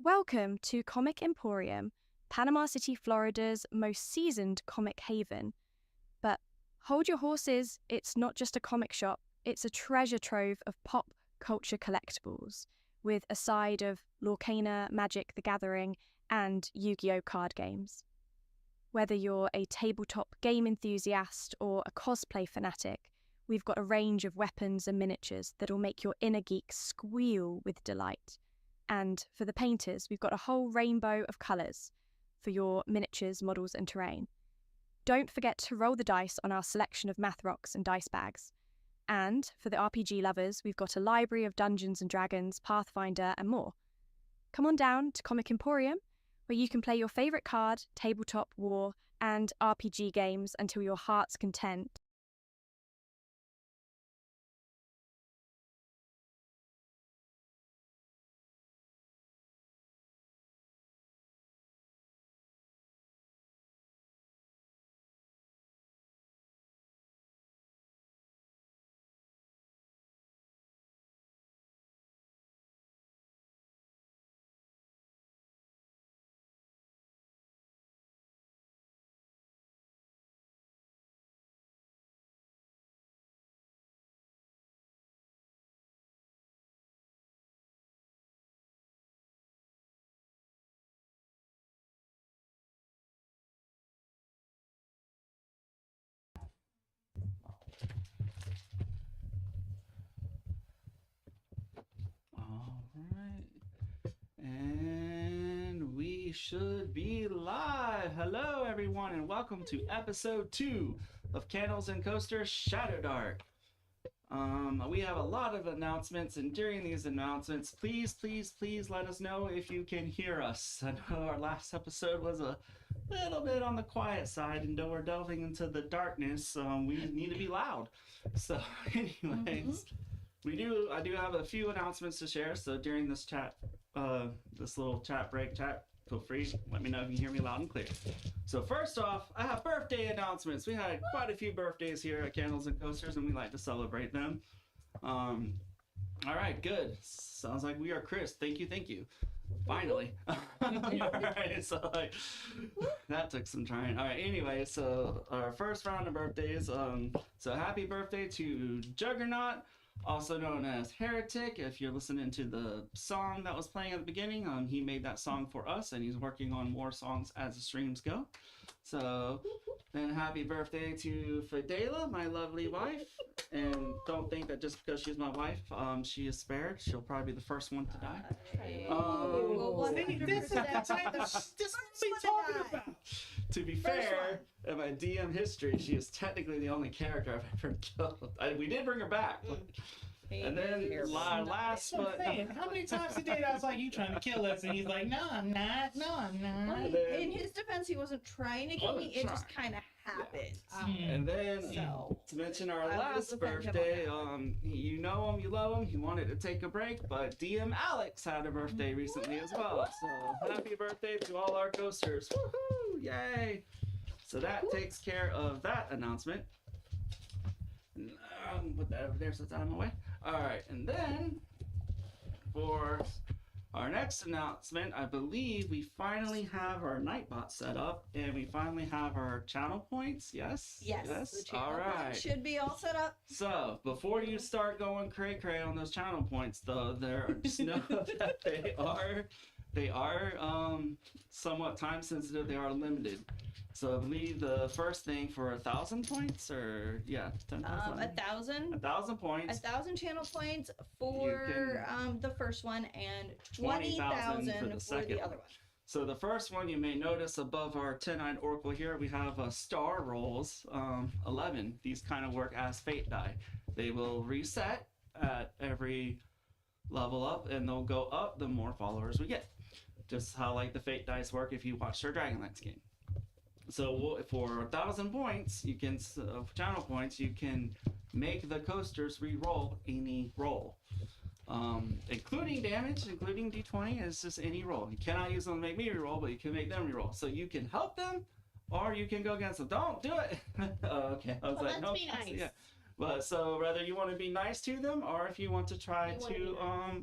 Welcome to Comic Emporium, Panama City, Florida's most seasoned comic haven. But hold your horses, it's not just a comic shop, it's a treasure trove of pop culture collectibles, with a side of Lorcana, Magic the Gathering, and Yu-Gi-Oh! Card games. Whether you're a tabletop game enthusiast or a cosplay fanatic, we've got a range of weapons and miniatures that'll make your inner geek squeal with delight. And for the painters, we've got a whole rainbow of colours for your miniatures, models and terrain. Don't forget to roll the dice on our selection of math rocks and dice bags. And for the RPG lovers, we've got a library of Dungeons & Dragons, Pathfinder and more. Come on down to Comic Emporium, where you can play your favourite card, tabletop, war and RPG games until your heart's content. And we should be live. Hello, everyone, and welcome to episode 2 of Candles and Coasters ShadowDark. We have a lot of announcements, and during these announcements, please let us know if you can hear us. I know our last episode was a little bit on the quiet side, and though we're delving into the darkness, we need to be loud. So, anyways. I do have a few announcements to share, so during this this little chat break, feel free, let me know if you hear me loud and clear. So first off, I have birthday announcements. We had quite a few birthdays here at Candles and Coasters, and we like to celebrate them. All right, good. Sounds like we are Chris. Thank you. Finally. All right, so that took some trying. All right, anyway, so our first round of birthdays. So happy birthday to Juggernaut, also known as Heretic. If you're listening to the song that was playing at the beginning, he made that song for us, and he's working on more songs as the streams go. So then happy birthday to Fidela, my lovely wife. And don't think that just because she's my wife, she is spared. She'll probably be the first one to die. This is the type of this we talking about. To be fair, in my DM history, she is technically the only character I've ever killed. We did bring her back. And then last but how many times a day I was like, you trying to kill us? And he's like, no, I'm not. Well, in his defense, he wasn't trying to kill me. It just kind of happened. Yeah. And then to mention our last birthday, you know him, you love him. He wanted to take a break, but DM Alex had a birthday recently as well. So happy birthday to all our coasters. Woohoo! Yay! So that takes care of that announcement. Put that over there so it's out of my way. Alright, and then for our next announcement, I believe we finally have our Nightbot set up, and we finally have our channel points. Yes? Yes. The channel Alright. should be all set up. So, before you start going cray-cray on those channel points, though, just know that they are somewhat time sensitive. They are limited. So I believe the first thing for 1,000 points, or 10,000. 1,000. 1,000 points. 1,000 channel points for the first one, and 20,000 for the other one. So the first one, you may notice above our 10-eyed oracle here, we have star rolls, 11. These kind of work as fate die. They will reset at every level up, and they'll go up the more followers we get. Just how like the fate dice work if you watch our Dragonlance game. So for 1,000 points, you can channel points. You can make the coasters re-roll any roll, including damage, including d20. It's just any roll. You cannot use them to make me re-roll, but you can make them re-roll. So you can help them, or you can go against them. Don't do it. Okay. I was like, no. Be nice. Yeah. But so whether you want to be nice to them, or if you want to try to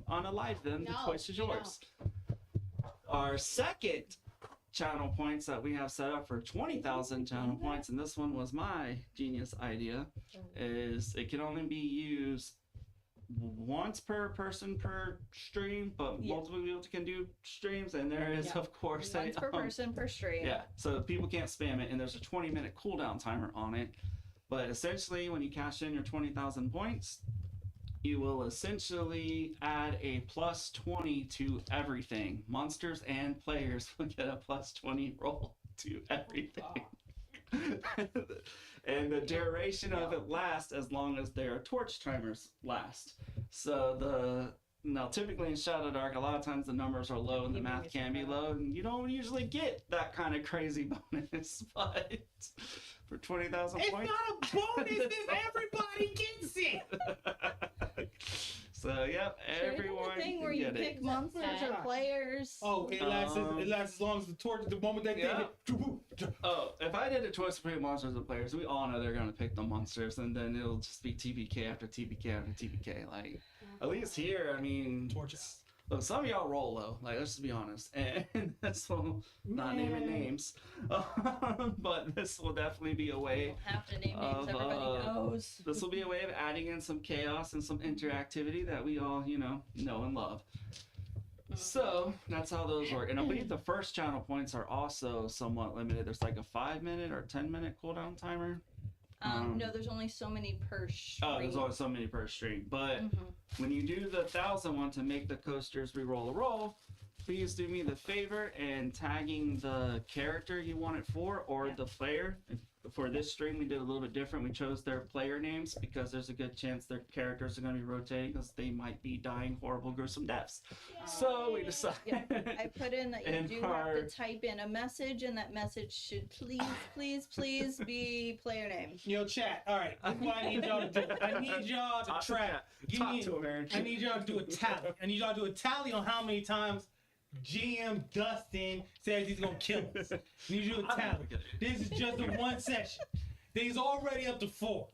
unalive them, the choice is yours. Our second channel points that we have set up for 20,000 channel points, and this one was my genius idea, is it can only be used once per person per stream, but multiple people can do streams, and there is of course once per person per stream. Yeah, so people can't spam it, and there's a 20-minute cooldown timer on it. But essentially, when you cash in your 20,000 points, you will essentially add a plus 20 to everything. Monsters and players will get a plus 20 roll to everything. And the duration of it lasts as long as their torch timers last. So now typically in ShadowDark, a lot of times the numbers are low and the math can be low, and you don't usually get that kind of crazy bonus, but for 20,000 points. It's not a bonus if everybody gets it. So yep, everyone thing can where you get pick it. monsters or players. Oh, it lasts as long as the torch, the moment that they hit. Oh, if I did a choice between monsters and players, we all know they're gonna pick the monsters, and then it'll just be TPK after TPK after TPK. Like, at least here, I mean, Torches. look, some of y'all roll low. Like, let's just be honest, and this will not naming names, but this will definitely be a way. Don't have to name names. Everybody knows. This will be a way of adding in some chaos and some interactivity that we all, know and love. So that's how those work. And I believe the first channel points are also somewhat limited. There's like a 5-minute or 10-minute cooldown timer. No, there's only so many per stream. Oh, there's only so many per stream. But when you do the 1,000 one to make the coasters re-roll a roll, please do me the favor and tagging the character you want it for or the player. For this stream, we did a little bit different. We chose their player names because there's a good chance their characters are going to be rotating because they might be dying horrible, gruesome deaths. So we decided. I put in that you do have to type in a message, and that message should please be player name. Yo, chat. All right, this is what I need y'all to do. I need y'all to track. Talk to him, Aaron. I need y'all to do a tally. I need y'all to do a tally on how many times GM Dustin says he's gonna kill us. Need you to tally. This is just a one session. He's already up to 4.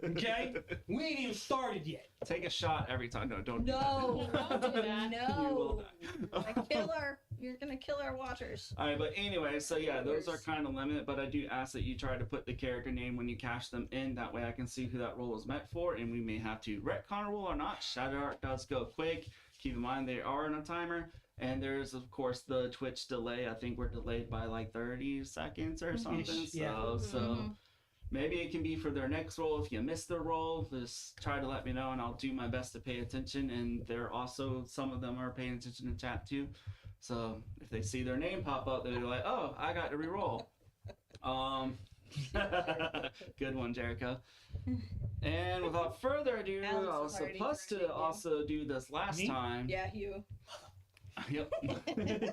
Okay? We ain't even started yet. Take a shot every time. No, don't No, do don't do that. that. You will No. You're gonna kill our watchers. Alright, but anyway, so yeah, those are kind of limited, but I do ask that you try to put the character name when you cash them in. That way I can see who that role is meant for, and we may have to retcon a role or not. ShadowDark does go quick. Keep in mind they are in a timer. And there's, of course, the Twitch delay. I think we're delayed by like 30 seconds or something. So maybe it can be for their next role. If you miss their role, just try to let me know, and I'll do my best to pay attention. And they're also, some of them are paying attention in chat too. So if they see their name pop up, they'll be like, oh, I got to re-roll. Good one, Jericho. And without further ado, I was supposed to also do this last time. Yeah, you. Yep.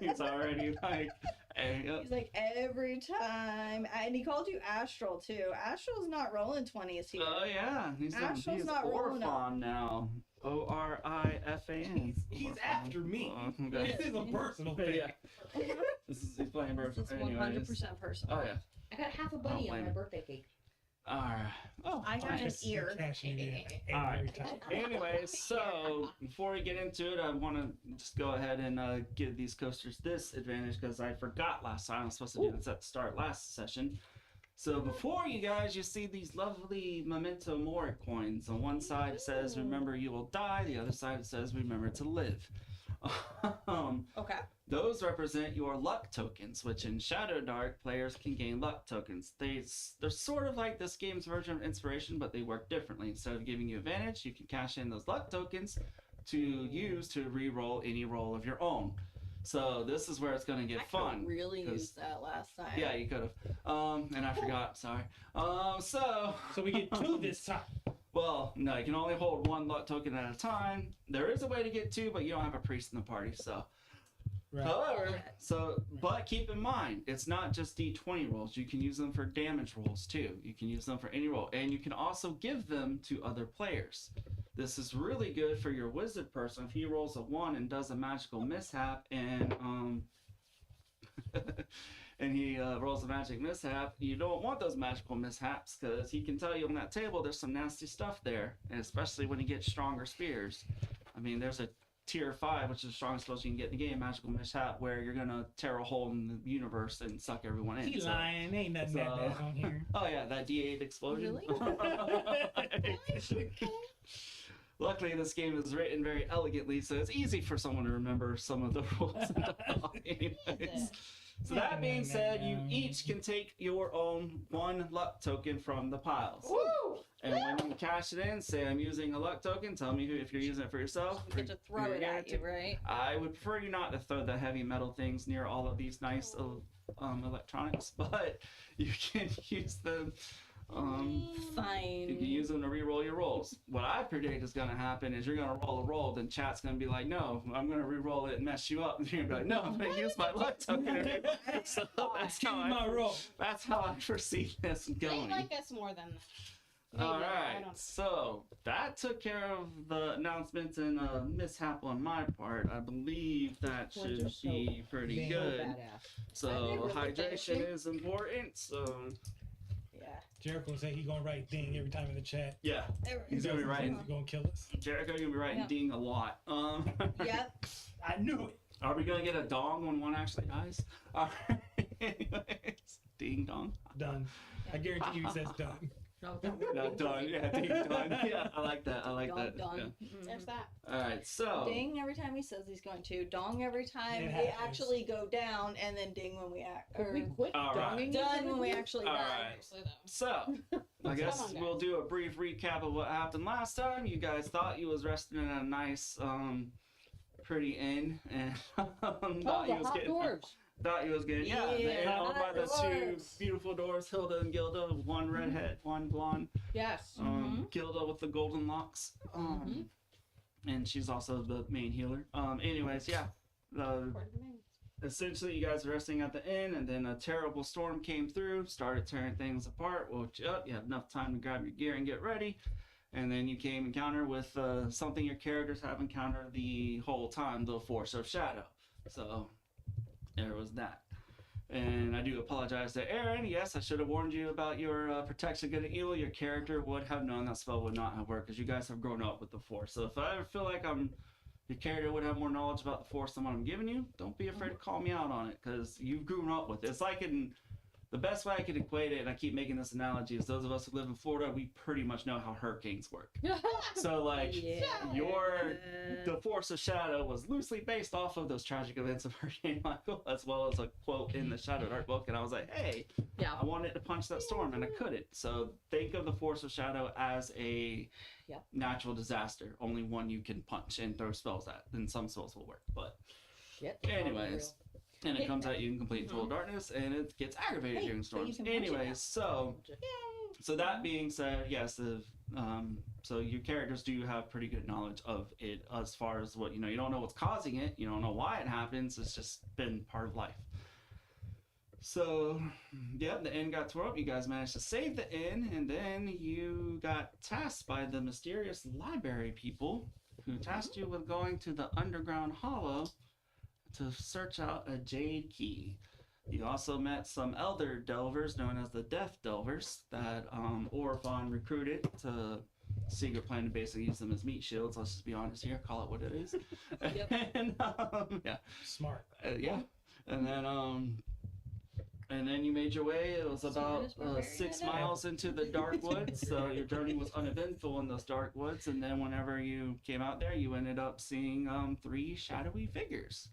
He's already like, hey, yep. He's like every time, and he called you Astral too. Astral's not rolling 20s here. Oh yeah, he's not rolling Orphan now. Orifan. He's after me. Okay. This is a personal thing. Yeah. He's playing personal. This is 100% personal. Oh yeah. I got half a bunny on my birthday cake. Alright. Oh, I got an ear. Alright. Anyway, so before we get into it, I want to just go ahead and give these coasters this advantage because I forgot last time. I was supposed to do this at the start last session. So before you guys, you see these lovely Memento Mori coins. On one side it says, remember you will die. The other side it says, remember to live. Okay. Those represent your luck tokens, which in ShadowDark, players can gain luck tokens. They're sort of like this game's version of inspiration, but they work differently. Instead of giving you advantage, you can cash in those luck tokens to use to re-roll any roll of your own. So this is where it's going to get fun. I really used that last time. Yeah, you could have. And I forgot, sorry. So we get 2 this time. Well, no, you can only hold 1 luck token at a time. There is a way to get 2, but you don't have a priest in the party, so. Right. However, but keep in mind, it's not just D20 rolls. You can use them for damage rolls too. You can use them for any roll, and you can also give them to other players. This is really good for your wizard person. If he rolls a 1 and does a magical mishap, and and he rolls a magic mishap, you don't want those magical mishaps because he can tell you on that table there's some nasty stuff there, and especially when he gets stronger spears. I mean, there's a tier 5, which is the strongest spells you can get in the game, Magical Mishap, where you're gonna tear a hole in the universe and suck everyone in. He lying. Ain't nothing that bad on here. Oh yeah, that D8 explosion. Really? Luckily, this game is written very elegantly, so it's easy for someone to remember some of the rules. Anyways. So that being said, you each can take your own 1 luck token from the piles. Woo! And when you cash it in, say I'm using a luck token, tell me if you're using it for yourself. You get to throw it at you, right? I would prefer you not to throw the heavy metal things near all of these nice electronics, but you can use them. Fine. You can use them to re-roll your rolls. What I predict is going to happen is you're going to roll a roll, then chat's going to be like, no, I'm going to re-roll it and mess you up. And you're going to be like, no, I'm going to use my luck token. So that's how I foresee this going. They like us more than that. Maybe, All I right, don't- so that took care of the announcements and mishap on my part. I believe that Boys should are so be pretty So good. badass. So Are they really hydration is important. So Yeah. Jericho said he gonna write ding every time in the chat. yeah, he's gonna be writing. He's gonna kill us. Jericho, you're gonna be writing Yeah. ding a lot. Yep. I knew it. Are we gonna get a dong when one actually dies? All right. Anyways, ding dong. Done. I guarantee you he says done. No, done. Yeah, ding dong. Yeah, I like that. I like Dong, that. dong. Yeah. Mhm. There's that. All right, so Ding every time he says he's going to. Dong every time It we happens. actually go down, and then ding when we act. Could we Or quit All right. donging done each when we other? actually All die. right. Seriously, though. So, I guess Come on, we'll guys. do a brief recap of what happened last time. You guys thought you was resting in a nice, pretty inn, and Oh, thought the you was hot getting, dwarves. thought you was getting, the inn Yeah, owned by hot the 2 dwarves. beautiful dwarves, Hilda and Gilda, one redhead, one blonde. Yes. Gilda with the golden locks. And she's also the main healer. Anyways, yeah. Essentially, you guys are resting at the inn, and then a terrible storm came through, started tearing things apart, woke you up, you had enough time to grab your gear and get ready, and then you came encounter with something your characters have encountered the whole time, the Force of Shadow. So, there was that. And I do apologize to Aaron. Yes, I should have warned you about your protection good and evil. Your character would have known that spell would not have worked, because you guys have grown up with the Force. So if I ever feel like your character would have more knowledge about the Force than what I'm giving you, don't be afraid to call me out on it, because you've grown up with it. It's like the best way I could equate it, and I keep making this analogy, is those of us who live in Florida, we pretty much know how hurricanes work. So like, Yeah. the Force of Shadow was loosely based off of those tragic events of Hurricane Michael, as well as a quote in the ShadowDark book, and I was like, hey, Yeah. I wanted to punch that storm, and I couldn't. So think of the Force of Shadow as a Yep. natural disaster, only one you can punch and throw spells at, and some spells will work, but Shit. anyways, and it comes at you in complete total darkness, and it gets aggravated Hey, during but you storms. can punch it Anyways, out. so that being said, yes, so your characters do have pretty good knowledge of it as far as what, you don't know what's causing it, you don't know why it happens, it's just been part of life. So, yeah, the inn got tore up, you guys managed to save the inn, and then you got tasked by the mysterious library people, who tasked you with going to the underground hollow to search out a jade key. You also met some elder delvers known as the Death Delvers that Orphon recruited to secret plan to basically use them as meat shields. Let's just be honest here, call it what it is. And yeah, Smart. yeah, and then you made your way. It was about 6 miles into the dark woods, so your journey was uneventful in those dark woods. And then whenever you came out there, you ended up seeing 3 shadowy figures.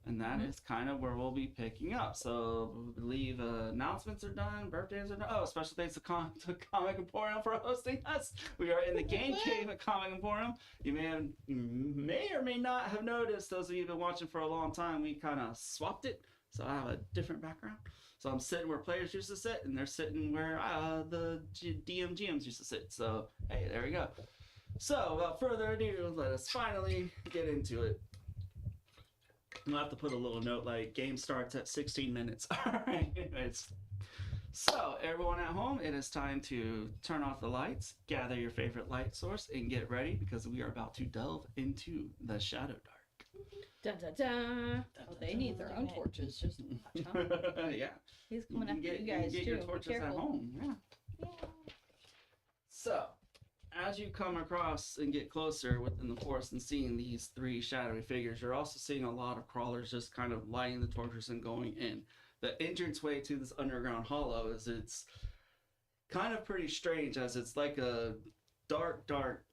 And that is kind of where we'll be picking up. So I believe announcements are done, birthdays are done. Oh, special thanks to Comic Emporium for hosting us. We are in the game cave at Comic Emporium. You may or may not have noticed, those of you who've been watching for a long time, we kind of swapped it. So I have a different background. So I'm sitting where players used to sit, and they're sitting where the GMs used to sit. So, hey, there we go. So, without further ado, let us finally get into it. I'll have to put a little note like, game starts at 16 minutes. Alright, anyways. So, everyone at home, it is time to turn off the lights, gather your favorite light source, and get ready, because we are about to delve into the ShadowDark. Dun, dun, dun. Oh, they need their own torches. Just watch, huh? Yeah. He's You coming can after get, you guys you can get too. your Be torches at careful. home. Yeah. So, as you come across and get closer within the forest and seeing these three shadowy figures, you're also seeing a lot of crawlers just kind of lighting the torches and going in. The entranceway to this underground hollow it's kind of pretty strange, as it's like a dark,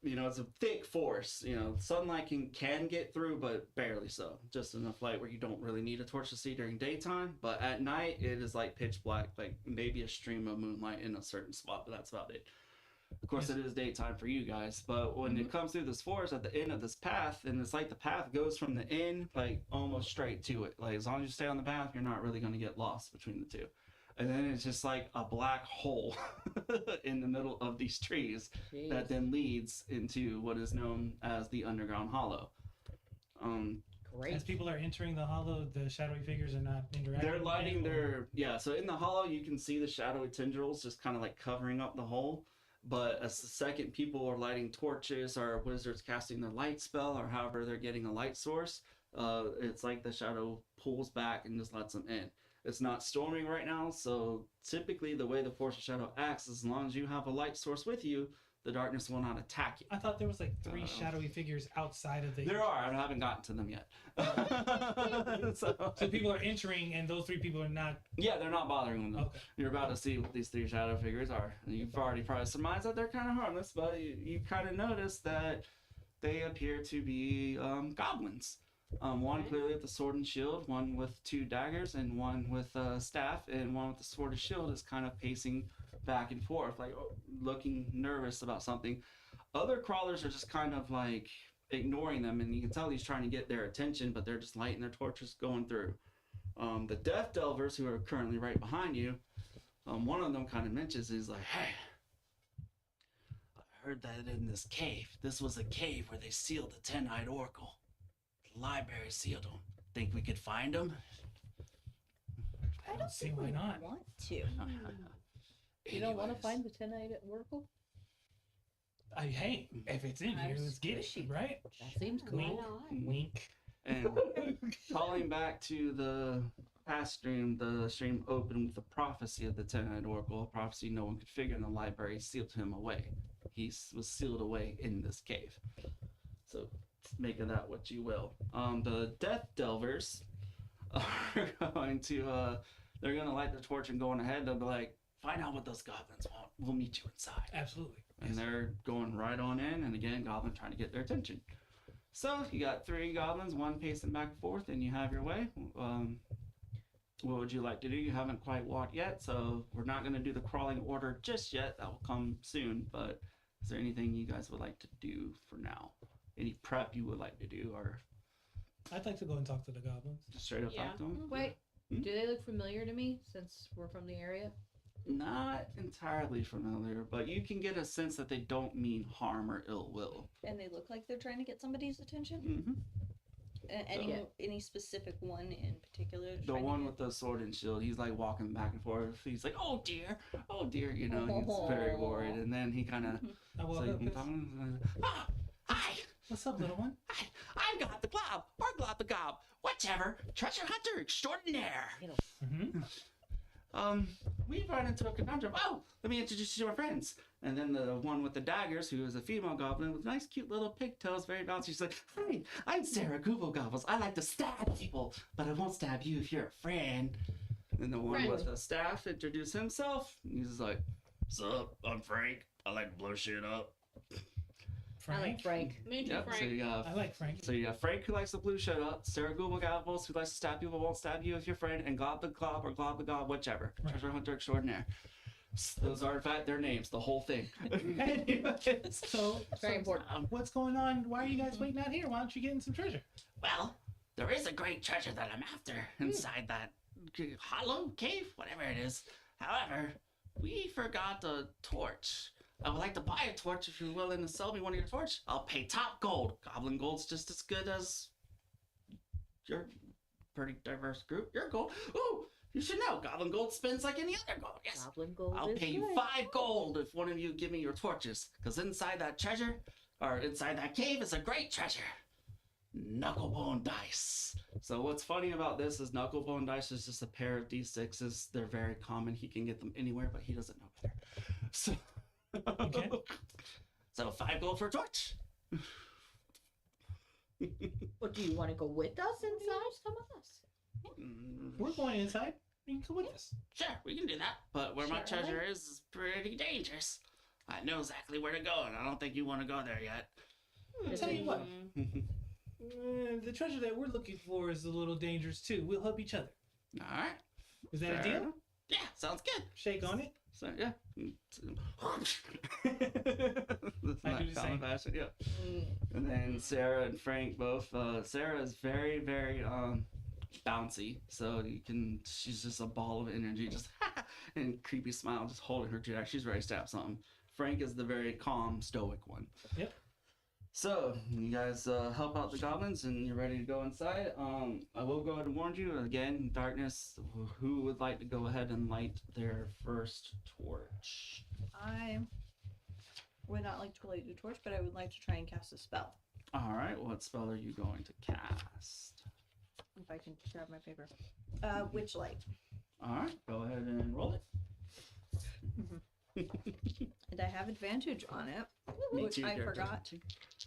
it's a thick forest. Sunlight can get through, but barely so. Just enough light where you don't really need a torch to see during daytime. But at night, it is like pitch black, like maybe a stream of moonlight in a certain spot, but that's about it. Of course, it is daytime for you guys, but when it comes through this forest at the end of this path, and it's like the path goes from the end, like almost straight to it. Like as long as you stay on the path, you're not really going to get lost between the two. And then it's just like a black hole in the middle of these trees that then leads into what is known as the underground hollow. Great. As people are entering the hollow, the shadowy figures are not interacting. They're lighting with them, their so in the hollow you can see the shadowy tendrils just kind of like covering up the hole. But as the second people are lighting torches, or wizards casting their light spell, or however they're getting a light source, it's like the shadow pulls back and just lets them in. It's not storming right now, so typically the way the Force of Shadow acts is as long as you have a light source with you, the darkness will not attack you. I thought there was like three shadowy figures outside of the... There are, I haven't gotten to them yet. So people are entering and those three people are not... Yeah, they're not bothering them. Okay. You're about to see what these three shadow figures are. And you've already probably surmised that they're kind of harmless, but you kind of notice that they appear to be goblins. One clearly with a sword and shield, one with 2 daggers, and one with a staff, and one with the sword and shield is kind of pacing back and forth, like looking nervous about something. Other crawlers are just kind of like ignoring them, and you can tell he's trying to get their attention, but they're just lighting their torches going through. The Death Delvers, who are currently right behind you, one of them kind of mentions, he's like, hey, I heard that in this cave, this was a cave where they sealed the 10-eyed oracle. The library sealed them. Think we could find them? I don't see why not. Want to? You don't want to find the 10-eyed oracle? Hey, if it's in here, let's get it, right? That seems cool. Wink, wink. And calling back to the past stream, the stream opened with the prophecy of the 10-eyed oracle, a prophecy no one could figure, and the library sealed him away. He was sealed away in this cave. So make of that what you will. The Death Delvers are going to, they're going to light the torch and going ahead. They'll be like, find out what those goblins want. We'll meet you inside. Absolutely. And they're going right on in, and again, goblin trying to get their attention. So you got 3 goblins, one pacing back and forth, and you have your way. What would you like to do? You haven't quite walked yet, so we're not going to do the crawling order just yet. That will come soon, but is there anything you guys would like to do for now? Any prep you would like to do, or I'd like to go and talk to the goblins. just straight up Yeah. talk to them? Wait, Hmm? do they look familiar to me since we're from the area? Not entirely familiar, but you can get a sense that they don't mean harm or ill will. And they look like they're trying to get somebody's attention? Mm-hmm. Any specific one in particular? The one with the sword and shield, he's like walking back and forth. He's like, oh dear, you know, he's very worried. And then he kind of, I walk up, hi, what's up, little one? hi, I'm Glob the Glob, or Glob the Gob, whichever, treasure hunter extraordinaire. Mm-hmm. We've run into a conundrum. Oh, let me introduce you to my friends. And then the one with the daggers, who is a female goblin with nice, cute little pigtails, very bouncy. She's like, hi, I'm Sarah Google Gobbles. I like to stab people, but I won't stab you if you're a friend. And the one with the staff introduced himself. He's like, sup, I'm Frank. I like to blow shit up. I like Frank. Me too, Yep, so Frank. you got I like Frank. So you got Frank, who likes to blue shut up, Sarah Google Gobbles, who likes to stab people, won't stab you if you're friend, and Glob the Glob or Glob the Gob, whichever. Right. Treasure hunter extraordinaire. Those are in fact their names, the whole thing. Anyways, So, Very important. What's going on? Why are you guys waiting out here? Why don't you get in some treasure? well, there is a great treasure that I'm after inside that hollow cave, whatever it is. However, we forgot a torch. I would like to buy a torch if you're willing to sell me one of your torch. I'll pay top gold. Goblin gold's just as good as your pretty diverse group. Your gold. Ooh, you should know. Goblin gold spends like any other gold. Yes. Goblin gold I'll is pay you good. 5 gold if one of you give me your torches. Because inside that treasure, or inside that cave, is a great treasure. Knucklebone dice. So what's funny about this is knucklebone dice is just a pair of d6s. They're very common. He can get them anywhere, but he doesn't know better. So, Okay. it's So 5 gold for a torch. What, do you want to go with us inside? Come with us. We're going inside. You can come with us. Sure, we can do that. But where my Sure. treasure is pretty dangerous. I know exactly where to go, and I don't think you want to go there yet. I'll tell you what. The treasure that we're looking for is a little dangerous too. We'll help each other. All right. Is that a Fair deal? enough. Yeah, sounds good. Shake on it. So yeah. That's I not do the common same. fashion, yeah. And then Sarah and Frank both. Sarah is very, very bouncy, so she's just a ball of energy, just and creepy smile, just holding her jack. She's ready to stab something. Frank is the very calm, stoic one. Yep. So you guys help out the goblins, and you're ready to go inside. I will go ahead and warn you again. Darkness. Who would like to go ahead and light their first torch? I would not like to light the torch, but I would like to try and cast a spell. All right. What spell are you going to cast? If I can grab my paper. Witch light. All right. Go ahead and roll it. And I have advantage on it, Me which too, I Jared. forgot.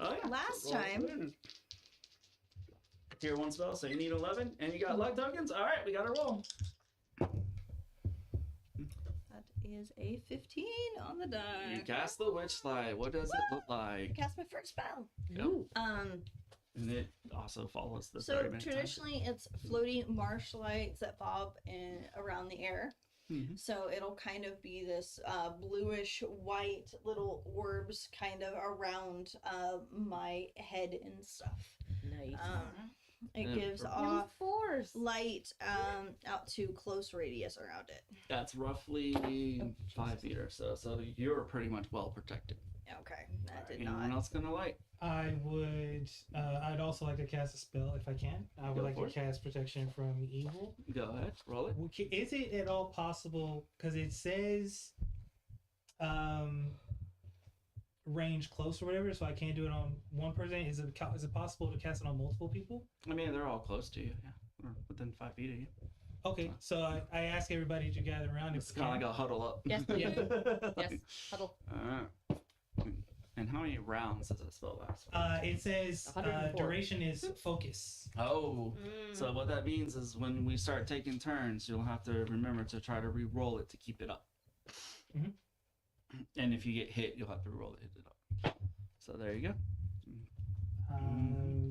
Oh yeah. Last Roll it. time. Tier 1 spell, so you need 11, and you got luck tokens. All right, we got to roll. That is a 15 on the die. You cast the witch light. What does it look I like? cast my first spell. Yep. Um, And it also follows the so 30-minute traditionally it's floating marsh lights that bob around the air. Mhm. So it'll kind of be this bluish white little orbs kind of around my head and stuff. Nice. It Yeah, gives perfect. off Force. light out to close radius around it. That's roughly 5 feet or so. So you're pretty much well protected. Okay, that did Anyone not. else gonna light? I would. I'd also like to cast a spell if I can. I would Go like for to it. cast protection from evil. Go ahead, roll it. Is it at all possible? Because it says, range close or whatever, so I can't do it on one person. Is it possible to cast it on multiple people? I mean, they're all close to you, yeah, or within 5 feet of you. Okay, so I ask everybody to gather around. It's kind of like a huddle up. Yes. Yeah. Yes. Huddle. Alright. And how many rounds does that spell last? It says 104. duration is focus. Oh, Mm. so what that means is when we start taking turns, you'll have to remember to try to re-roll it to keep it up. Mhm. And if you get hit, you'll have to roll it, hit it up. So there you go.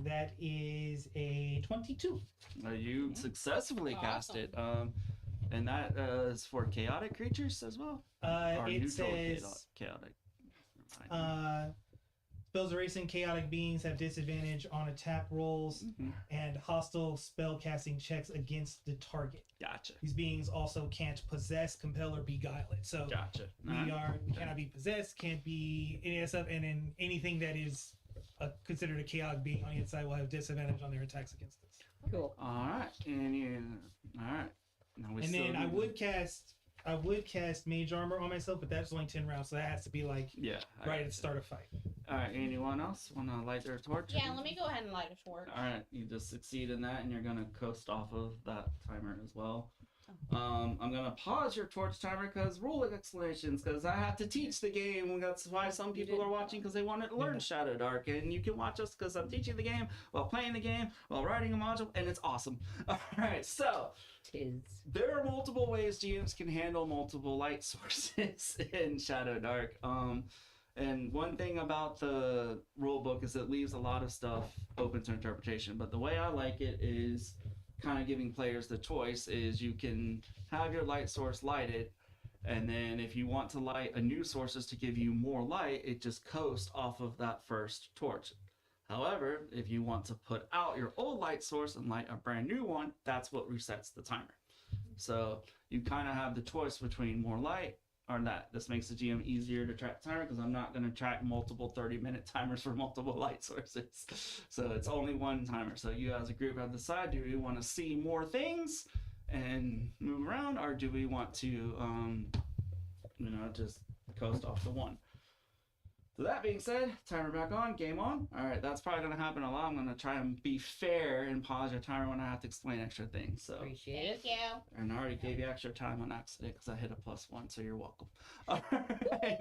That is a 22. You successfully cast it. And that is for chaotic creatures as well. Or It neutral says chaotic. spells erasing chaotic beings have disadvantage on attack rolls Mhm. and hostile spell casting checks against the target. Gotcha. These beings also can't possess, compel, or beguile it. So Gotcha. we cannot be possessed, can't be any of that stuff, and then anything that is considered a chaotic being on the inside will have disadvantage on their attacks against us. Cool. All right. And you. All right. Now we And still then I need- would cast mage armor on myself, but that's only 10 rounds, so that has to be like Yeah. I right got at the start of fight. All right. Anyone else want to light their torch? Yeah, let me go ahead and light a torch. All right. You just succeed in that, and you're gonna coast off of that timer as well. I'm gonna pause your torch timer because rule explanations, because I have to teach the game. That's why some people are watching, because they want to learn ShadowDark, and you can watch us because I'm teaching the game while playing the game while writing a module, and it's awesome. All right. So Tis. there are multiple ways GMs can handle multiple light sources in ShadowDark. And one thing about the rulebook is it leaves a lot of stuff open to interpretation. But the way I like it is kind of giving players the choice is you can have your light source lighted, and then if you want to light a new sources to give you more light, it just coasts off of that first torch. However, if you want to put out your old light source and light a brand new one, that's what resets the timer. So you kind of have the choice between more light or that. This makes the GM easier to track timer because I'm not going to track multiple 30-minute timers for multiple light sources. So it's only one timer. So you as a group have to decide, do we want to see more things and move around, or do we want to, just coast off the one? So that being said, timer back on, game on. All right, that's probably gonna happen a lot. I'm gonna try and be fair and pause your timer when I have to explain extra things. So, Appreciate it. Thank you. and I already gave you extra time on accident because I hit a +1, so you're welcome. All right.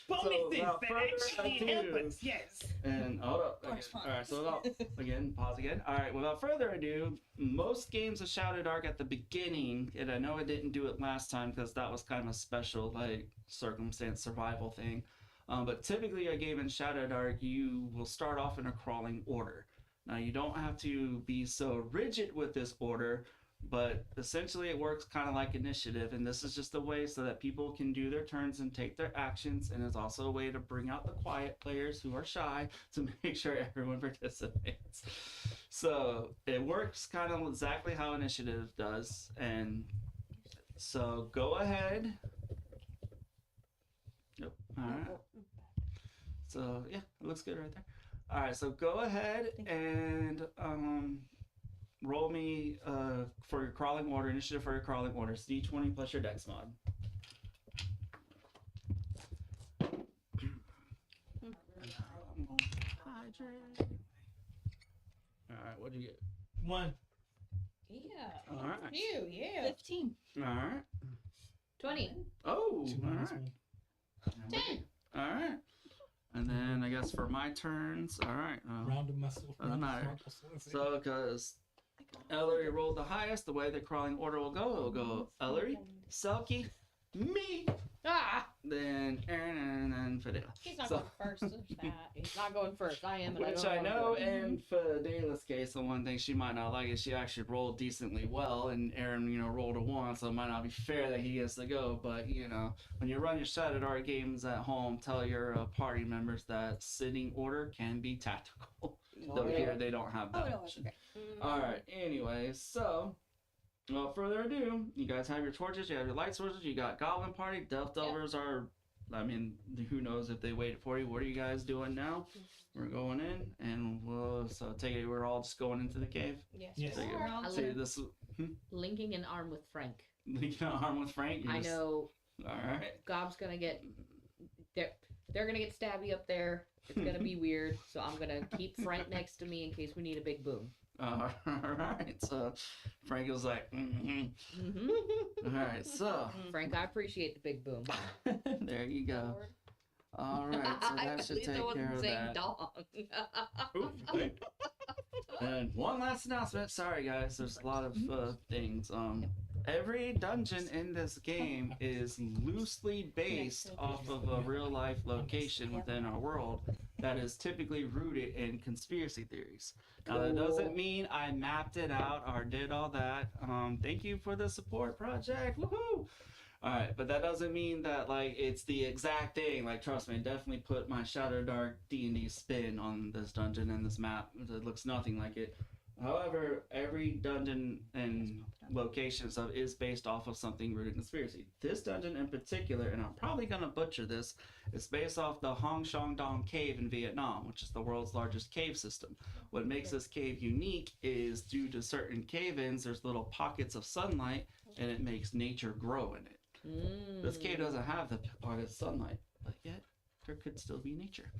Bonuses without that further actually help ado- us. Yes. And hold up. Okay. All right, so again, pause again. All right, without further ado, most games of ShadowDark at the beginning, and I know I didn't do it last time because that was kind of a special like circumstance survival thing. But typically, a game in ShadowDark, you will start off in a crawling order. Now, you don't have to be so rigid with this order, but essentially it works kind of like initiative, and this is just a way so that people can do their turns and take their actions, and it's also a way to bring out the quiet players who are shy to make sure everyone participates. So it works kind of exactly how initiative does, and so go ahead. Yep. All right. So yeah, it looks good right there. All right, so go ahead and roll me for your crawling order, initiative for your crawling order. It's D20 plus your dex mod. All right, what'd you get? 1. Yeah. All right. You, yeah. 15. All right. 20. Oh, Two all minus right. 1. 10. All right. And then I guess for my turns, all right. Round of muscle. Doesn't matter. So, because Ellery rolled the highest, the way the crawling order will go Ellery, Selkie, me, Ah! then Aaron, and then Fidel. He's not So- going first. There's that. He's not going first. I am, but Which I I don't know, go in Fidela's case, the one thing she might not like is she actually rolled decently well, and Aaron, rolled a 1, so it might not be fair that he gets to go. But when you run your ShadowDark games at home, tell your party members that sitting order can be tactical. Though here they don't have that Oh, no, it's option. okay. All right. Anyway, so without further ado, you guys have your torches, you have your light sources, you got Goblin Party. Delph Delvers are, I mean, who knows if they waited for you. What are you guys doing now? We're going in, and so take it. We're all just going into the cave. Yes. Yes. So We're all see this linking an arm with Frank. linking an arm with Frank. I know All right. Gob's gonna get. They're gonna get stabby up there. It's gonna be weird. So I'm gonna keep Frank next to me in case we need a big boom. All right. So Frank was like, Mm-hmm. all right. So Frank, I appreciate the big boom. there you go. All right. So that should take care of that. Dog. And one last announcement. Sorry, guys. There's a lot of things. Every dungeon in this game is loosely based off of a real life location within our world that is typically rooted in conspiracy theories. Now, that doesn't mean I mapped it out or did all that. Thank you for the support project. Woohoo! All right, but that doesn't mean that like it's the exact thing. Like, trust me, I definitely put my ShadowDark D&D spin on this dungeon and this map. It looks nothing like it. However, every dungeon and location stuff is based off of something rooted in conspiracy. This dungeon in particular, and I'm probably gonna butcher this, is based off the Hong Shong Dong Cave in Vietnam, which is the world's largest cave system. What makes this cave unique is due to certain cave-ins, there's little pockets of sunlight, and it makes nature grow in it. This cave doesn't have the pockets of sunlight, but yet there could still be nature.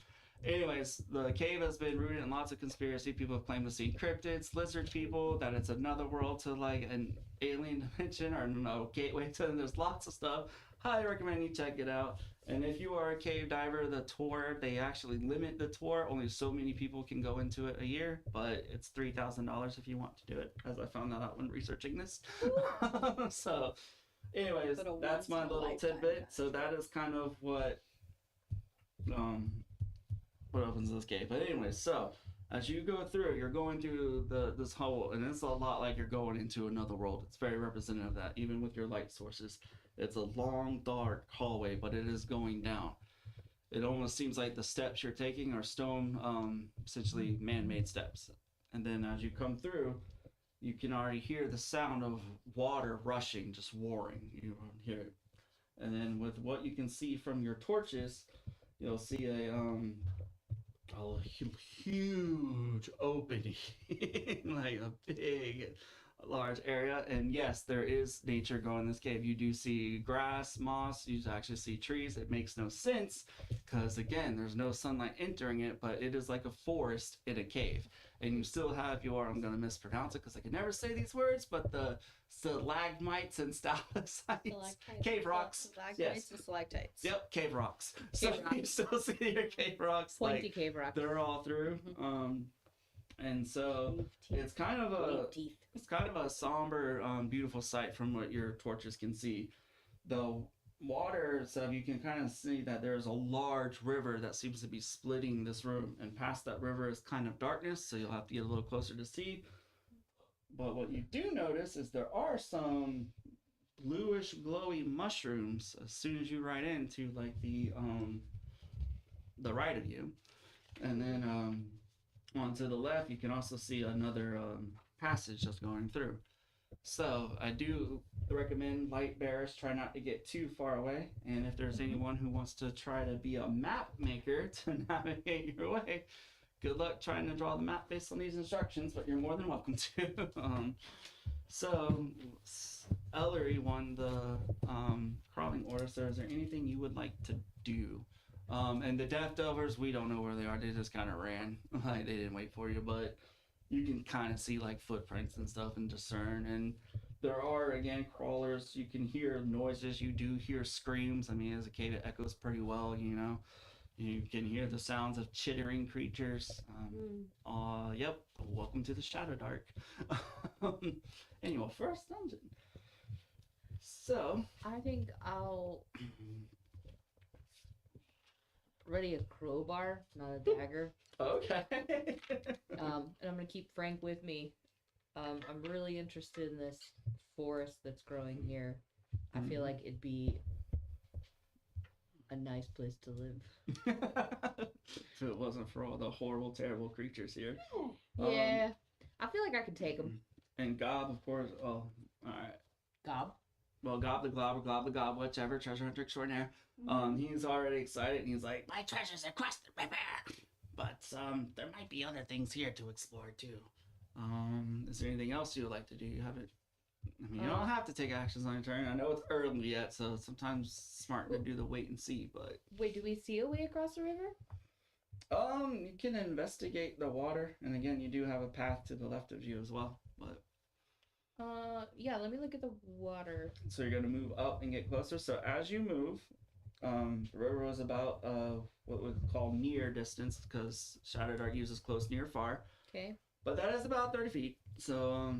Anyways, the cave has been rooted in lots of conspiracy. People have claimed to see cryptids, lizard people, that it's another world to like an alien dimension or no gateway to them. There's lots of stuff. Highly recommend you check it out. And if you are a cave diver, the tour, they actually limit the tour. Only so many people can go into it a year, but it's $3,000 if you want to do it, as I found that out when researching this. So, anyways, But a that's my little once-in-a-lifetime tidbit. event. So that is kind of what opens this cave. But anyways, so as you go through, you're going through this hole, and it's a lot like you're going into another world. It's very representative of that, even with your light sources. It's a long, dark hallway, but it is going down. It almost seems like the steps you're taking are stone, essentially man-made steps. And then as you come through, you can already hear the sound of water rushing, just warring. You hear it. And then with what you can see from your torches, you'll see a huge opening, like a big large area. And yes, there is nature growing in this cave. You do see grass, moss, you actually see trees. It makes no sense because, again, there's no sunlight entering it, but it is like a forest in a cave. And you still have your, I'm going to mispronounce it because I can never say these words, but the stalagmites and stalactites, cave rocks. Stalagmites and stalactites. Yep, cave rocks. So rocks. you still see your cave rocks. Pointy like, cave rock. they're all through. And so it's kind of a somber, beautiful sight from what your torches can see. The water, so you can kind of see that there's a large river that seems to be splitting this room, and past that river is kind of darkness, so you'll have to get a little closer to see. But what you do notice is there are some bluish glowy mushrooms as soon as you ride into like the right of you. And then on to the left you can also see another passage that's going through. So I do recommend light bearers try not to get too far away, and if there's anyone who wants to try to be a map maker to navigate your way, good luck trying to draw the map based on these instructions, but you're more than welcome to. So Ellery won the crawling order, so is there anything you would like to do? And the Death Delvers, we don't know where they are, they just kind of ran. Like, they didn't wait for you, but you can kind of see like footprints and stuff and discern. And there are, again, crawlers. You can hear noises. You do hear screams. I mean, as a cave, it echoes pretty well, you know. You can hear the sounds of chittering creatures. Yep, welcome to the ShadowDark. Anyway, first dungeon. So I think I'll ready a crowbar, not a dagger. okay. And I'm gonna keep Frank with me. I'm really interested in this forest that's growing here. I feel like it'd be a nice place to live. If it wasn't for all the horrible, terrible creatures here. Yeah, I feel like I could take them. And Gob, of course. Oh, all right. Gob. Well, Gob the Gob, whichever, treasure hunter extraordinaire. He's already excited, and he's like, my treasures across the river. But there might be other things here to explore too. Is there anything else you would like to do? You haven't. I mean, you don't have to take actions on your turn. I know it's early yet, so sometimes it's smart to do the wait and see. But wait, do we see a way across the river? You can investigate the water, and again, you do have a path to the left of you as well. But yeah, let me look at the water. so you're gonna move up and get closer. So as you move, the river was about what we call near distance, because ShadowDark uses close, near, far. Okay. But that is about 30 feet. So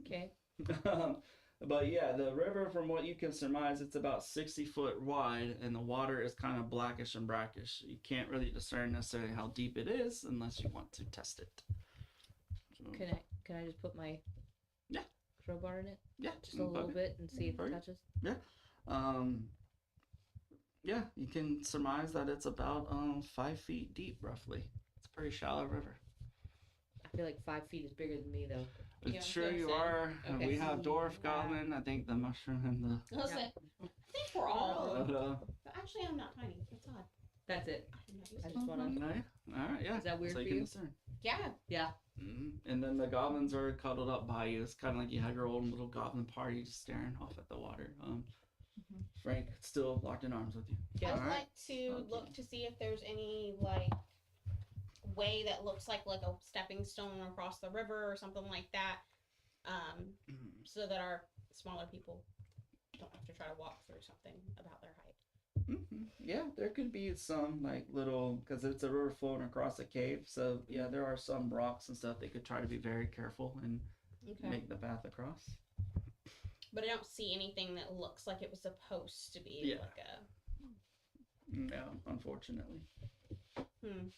Okay. but yeah, the river, from what you can surmise, it's about 60 foot wide, and the water is kind of blackish and brackish. You can't really discern necessarily how deep it is unless you want to test it. So, Can I just put my Yeah. crowbar in it? yeah, Just a little bit and see if Right. it touches. Yeah, you can surmise that it's about 5 feet deep, roughly. It's a pretty shallow river. I feel like 5 feet is bigger than me though. Yeah, Sure that's you it. are. Okay. We have dwarf, goblin, I think the mushroom, and the. I was like, I think we're all. But actually, I'm not tiny. That's odd. That's it. I'm not used I to just it. wanna. All right, yeah. Is that weird so for you can you? discern. Yeah. Yeah. And then the goblins are cuddled up by you. It's kind of like you have your own little goblin party just staring off at the water. Frank still locked in arms with you. Yeah. I'd Alright. like to Okay. look to see if there's any like way that looks like a stepping stone across the river or something like that, so that our smaller people don't have to try to walk through something about their height. Yeah, there could be some like little, because it's a river flowing across a cave. So yeah, there are some rocks and stuff. They could try to be very careful and Okay. make the path across. But I don't see anything that looks like it was supposed to be Yeah. like a. No, unfortunately. Hmm.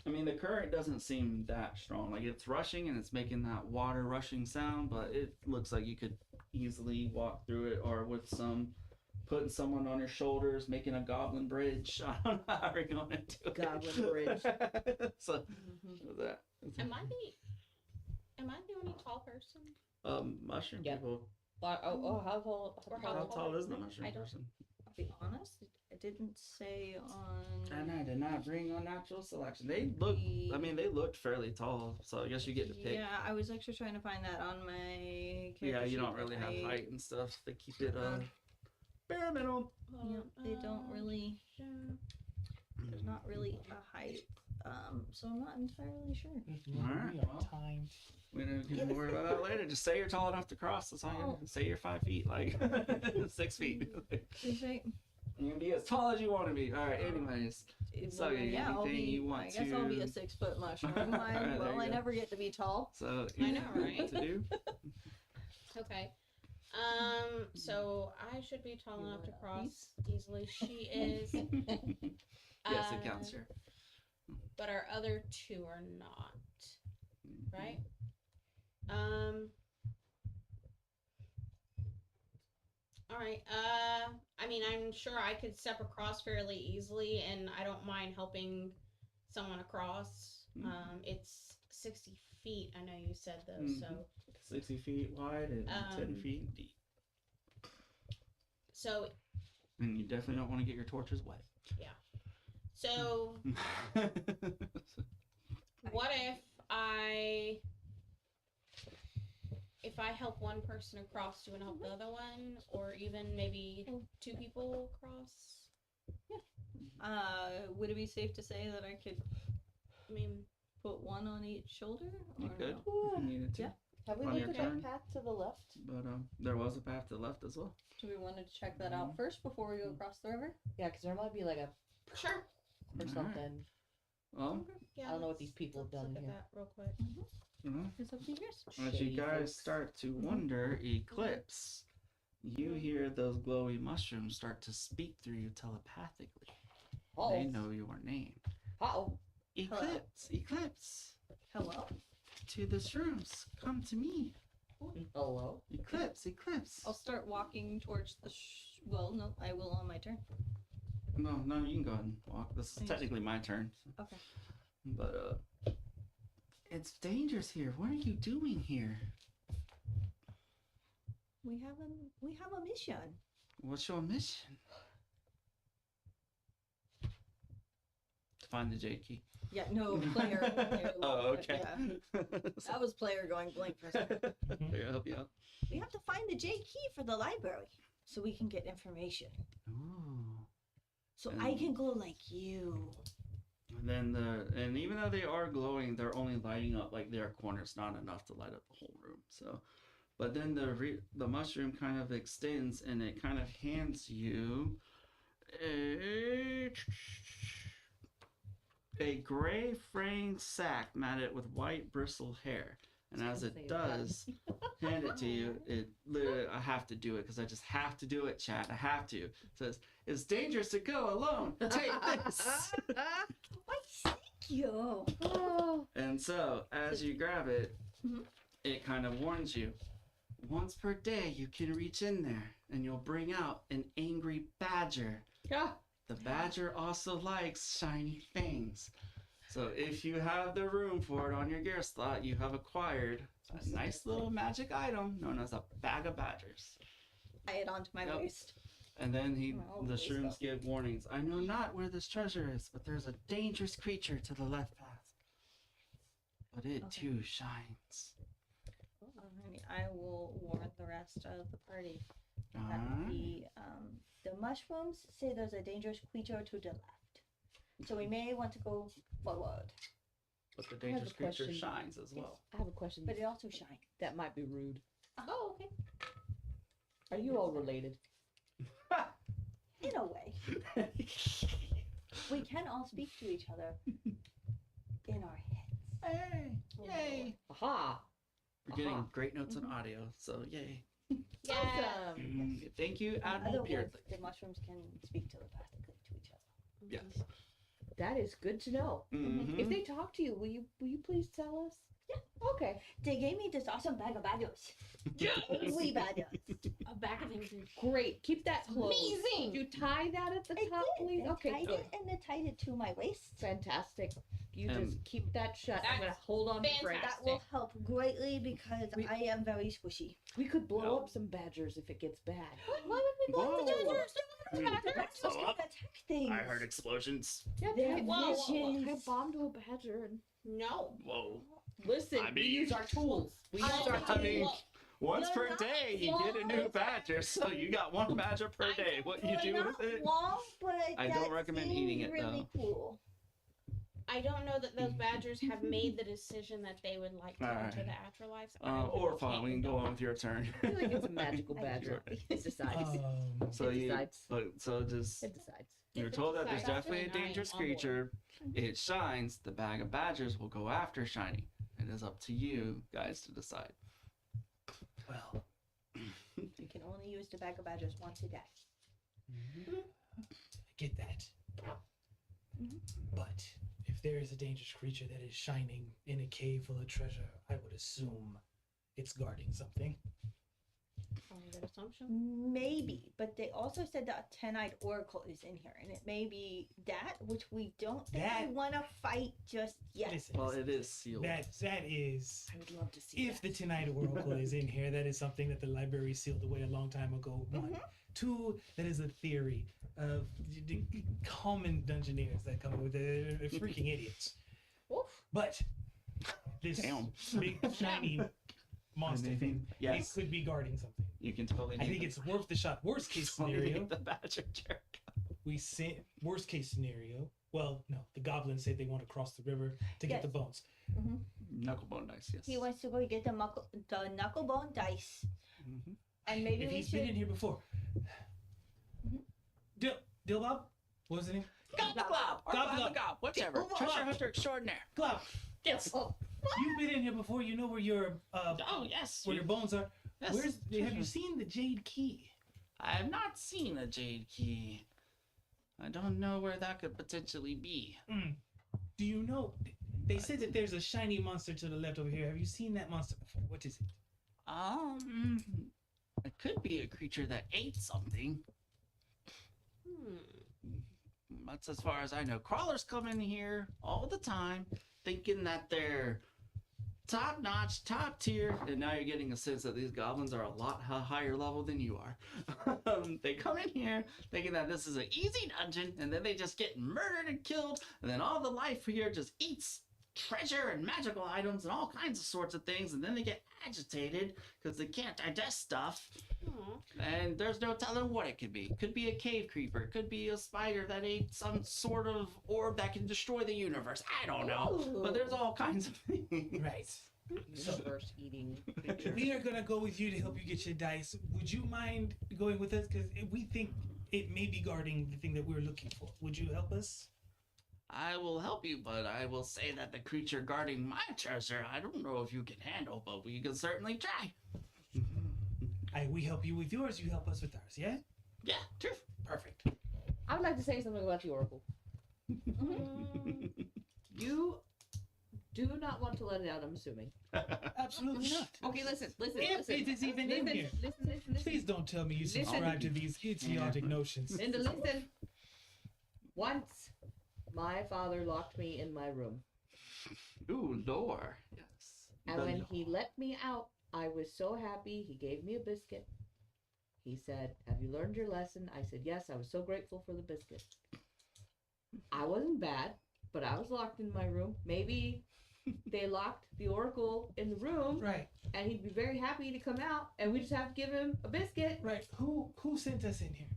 I mean, the current doesn't seem that strong. Like, it's rushing and it's making that water rushing sound, but it looks like you could easily walk through it, or with putting someone on your shoulders, making a goblin bridge. I don't know how we're going to do it. Goblin bridge. So, Mhm. what's that? Am I the only tall person? Mushroom Yeah. people. How tall? Or How tall is the I mushroom don't- person? To be honest, it didn't say on. And I did not bring on natural selection. They look. I mean, they looked fairly tall, so I guess you get to pick. Yeah, I was actually trying to find that on my. Yeah, character you don't sheet, really but have height and stuff. They keep it bare minimum. Yeah, they don't really. There's not really a height, so I'm not entirely sure. Alright, We are well. timed. We can worry about that later. Just say you're tall enough to cross. That's all you say. You're 5 feet, like 6 feet. You can be as tall as you want to be. All right. Anyways, so I'll anything be. you want I guess to. I'll be a 6 foot mushroom. There you I go. never get to be tall. So I know, right? What to do? Okay. So I should be tall enough to cross easily. She is. Yes, it counts here. But our other two are not. Right? Alright, I mean, I'm sure I could step across fairly easily, and I don't mind helping someone across. It's 60 feet, I know you said, though, so... 60 feet wide and 10 feet deep. So... And you definitely don't want to get your torches wet. So... What if I help one person across, do you want to help the other one? Or even maybe 2 people across? Would it be safe to say that I could I mean, put one on each shoulder? You or could. no? If you needed to. Yeah. Have we On looked your at that turn. path to the left? But there was a path to the left as well. Do we want to check that out first before we go across the river? Yeah, because there might be like a sure. or Alright. something. Well, Yeah, I don't know what these people have let's done look here. at that real quick. It's up to yours. as you Shady guys folks. start to wonder, Eclipse, you hear those glowy mushrooms start to speak through you telepathically. Oh. They know your name. Uh-oh. Eclipse, Eclipse, Hello? to the shrooms. Come to me. Hello. Eclipse, Eclipse. I'll start walking towards the. Well, no, I will on my turn. No, you can go ahead and walk. This is Thanks. technically my turn. Okay. But, it's dangerous here. What are you doing here? We have a mission. What's your mission? To find the J key. Yeah, no, player. Oh, okay. Yeah. That was player going blank for a second. Here, I'll help you out. We have to find the J key for the library so we can get information. Ooh. So I can glow like you. And then and even though they are glowing, they're only lighting up like their corners, not enough to light up the whole room. So, but then the mushroom kind of extends and it kind of hands you a gray fraying sack matted with white bristle hair. And as it does hand it to you, it literally, I have to do it because I just have to do it, chat. I have to. It says, it's dangerous to go alone. Take this. Why, thank you. And so, as you grab it, it kind of warns you. Once per day, you can reach in there and you'll bring out an angry badger. Yeah. The badger also likes shiny things. So if you have the room for it on your gear slot, you have acquired a nice little magic item known as a bag of badgers. Tie it onto my Yep. waist. And then Oh, the waste shrooms up. give warnings. I know not where this treasure is, but there's a dangerous creature to the left path. But it Okay. too shines. Alrighty, I will warn the rest of the party that Alright. the mushrooms say there's a dangerous creature to the left. So we may want to go forward. But the I have dangerous a creature question. shines as well. I have a question. But it also shines. That might be rude. Oh, okay. Are you all related? In a way. We can all speak to each other in our heads. Hey! Yay! Aha! We're getting Aha. great notes on audio, so yay. Yeah. Awesome. Thank you, In Admiral other Beardley. words, the mushrooms can speak telepathically to each other. Yes. That is good to know. Mhm. If they talk to you, will you please tell us? Yeah. Okay. They gave me this awesome bag of badgers. Yes! Wee badgers. A bag of things. Great. Keep that closed. Amazing. You tie that at the I top, did. please. I Okay. tied Good. it and I tied it to my waist. Fantastic. You Um, just keep that shut. I'm gonna That's hold on to Frank. fantastic. That will help greatly because We- I am very squishy. We could blow No. up some badgers if it gets bad. Why would we Whoa. want to do that? Badgers can attack things. I heard explosions. Yeah, They're whoa, vicious. I bombed a badger and No. Whoa. listen, I we mean- use our tools. We use our I mean, tools. once You're per not day you get a new wrong. badger, so you got one badger per I day. know, What you do You're with not it? wrong, but I don't that recommend seems eating it, really though. cool. I don't know that those badgers have made the decision that they would like to Alright. enter the afterlife. So I Or really fine, can't we can go condone on with your turn. I feel like it's a magical I badger. do. It decides. So It you, decides. so just It decides. you're If it told that there's decides, definitely a then I am dangerous on board. creature. It shines. The bag of badgers will go after Shiny. It is up to you guys to decide. Well, You can only use the bag of badgers once a day. I get that. But if there is a dangerous creature that is shining in a cave full of treasure, I would assume it's guarding something. Only that assumption. Maybe, but they also said that a 10-eyed oracle is in here, and it may be that, which we don't think That- we want to fight just yet. Listen, Well, it is sealed. that is. I would love to see If the Tonight Oracle is in here, that is something that the library sealed away a long time ago. One. Two, that is a theory of the common dungeoneers that come up with it. They're freaking idiots. Oof. But this Damn. big shiny monster thing, Yes. it could be guarding something. You can totally. I think it's worth the shot. Worst case scenario, the badger jerk. we send. Worst case scenario. Well, no, the goblins say they want to cross the river to get Yes. the bones. Knucklebone dice. Yes. He wants to go get the knucklebone dice, Mhm. and maybe If we he's been in should. here before. Dilbob? What was his name? Gobblegob or Gobblegob. Gobblegob, whichever. Gobblegob. Treasure hunter extraordinaire. Glob, Yes. you've been in here before. You know where your Oh yes. where your bones are. Yes. Where's have you seen the jade key? I have not seen a jade key. I don't know where that could potentially be. Do you know? They said that there's a shiny monster to the left over here. Have you seen that monster before? What is it? It could be a creature that ate something. That's as far as I know. Crawlers come in here all the time thinking that they're top notch, top tier, and now you're getting a sense that these goblins are a lot higher level than you are. They come in here thinking that this is an easy dungeon, and then they just get murdered and killed, and then all the life here just eats treasure and magical items and all kinds of sorts of things, and then they get agitated because they can't digest stuff. And there's no telling what it could be. Could be a cave creeper. It could be a spider that ate some sort of orb that can destroy the universe. I don't know. But there's all kinds of things. Right. So Universe eating creature. we are gonna go with you to help you get your dice. Would you mind going with us? Because we think it may be guarding the thing that we're looking for. Would you help us? I will help you, but I will say that the creature guarding my treasure, I don't know if you can handle, but we can certainly try. We help you with yours. You help us with ours. Yeah. Yeah, true. Perfect. I would like to say something about the Oracle. You do not want to let it out, I'm assuming. Absolutely not. Okay, listen. If listen. it is even in here. Listen. Please don't tell me you Listen. subscribe to these idiotic notions. Linda, listen. Once, my father locked me in my room. Ooh, lore. Yes. And The when lore. he let me out, I was so happy. He gave me a biscuit. He said, "Have you learned your lesson?" I said, "Yes." I was so grateful for the biscuit. I wasn't bad, but I was locked in my room. Maybe they locked the Oracle in the room, Right. and he'd be very happy to come out, and we just have to give him a biscuit. Right. Who sent us in here?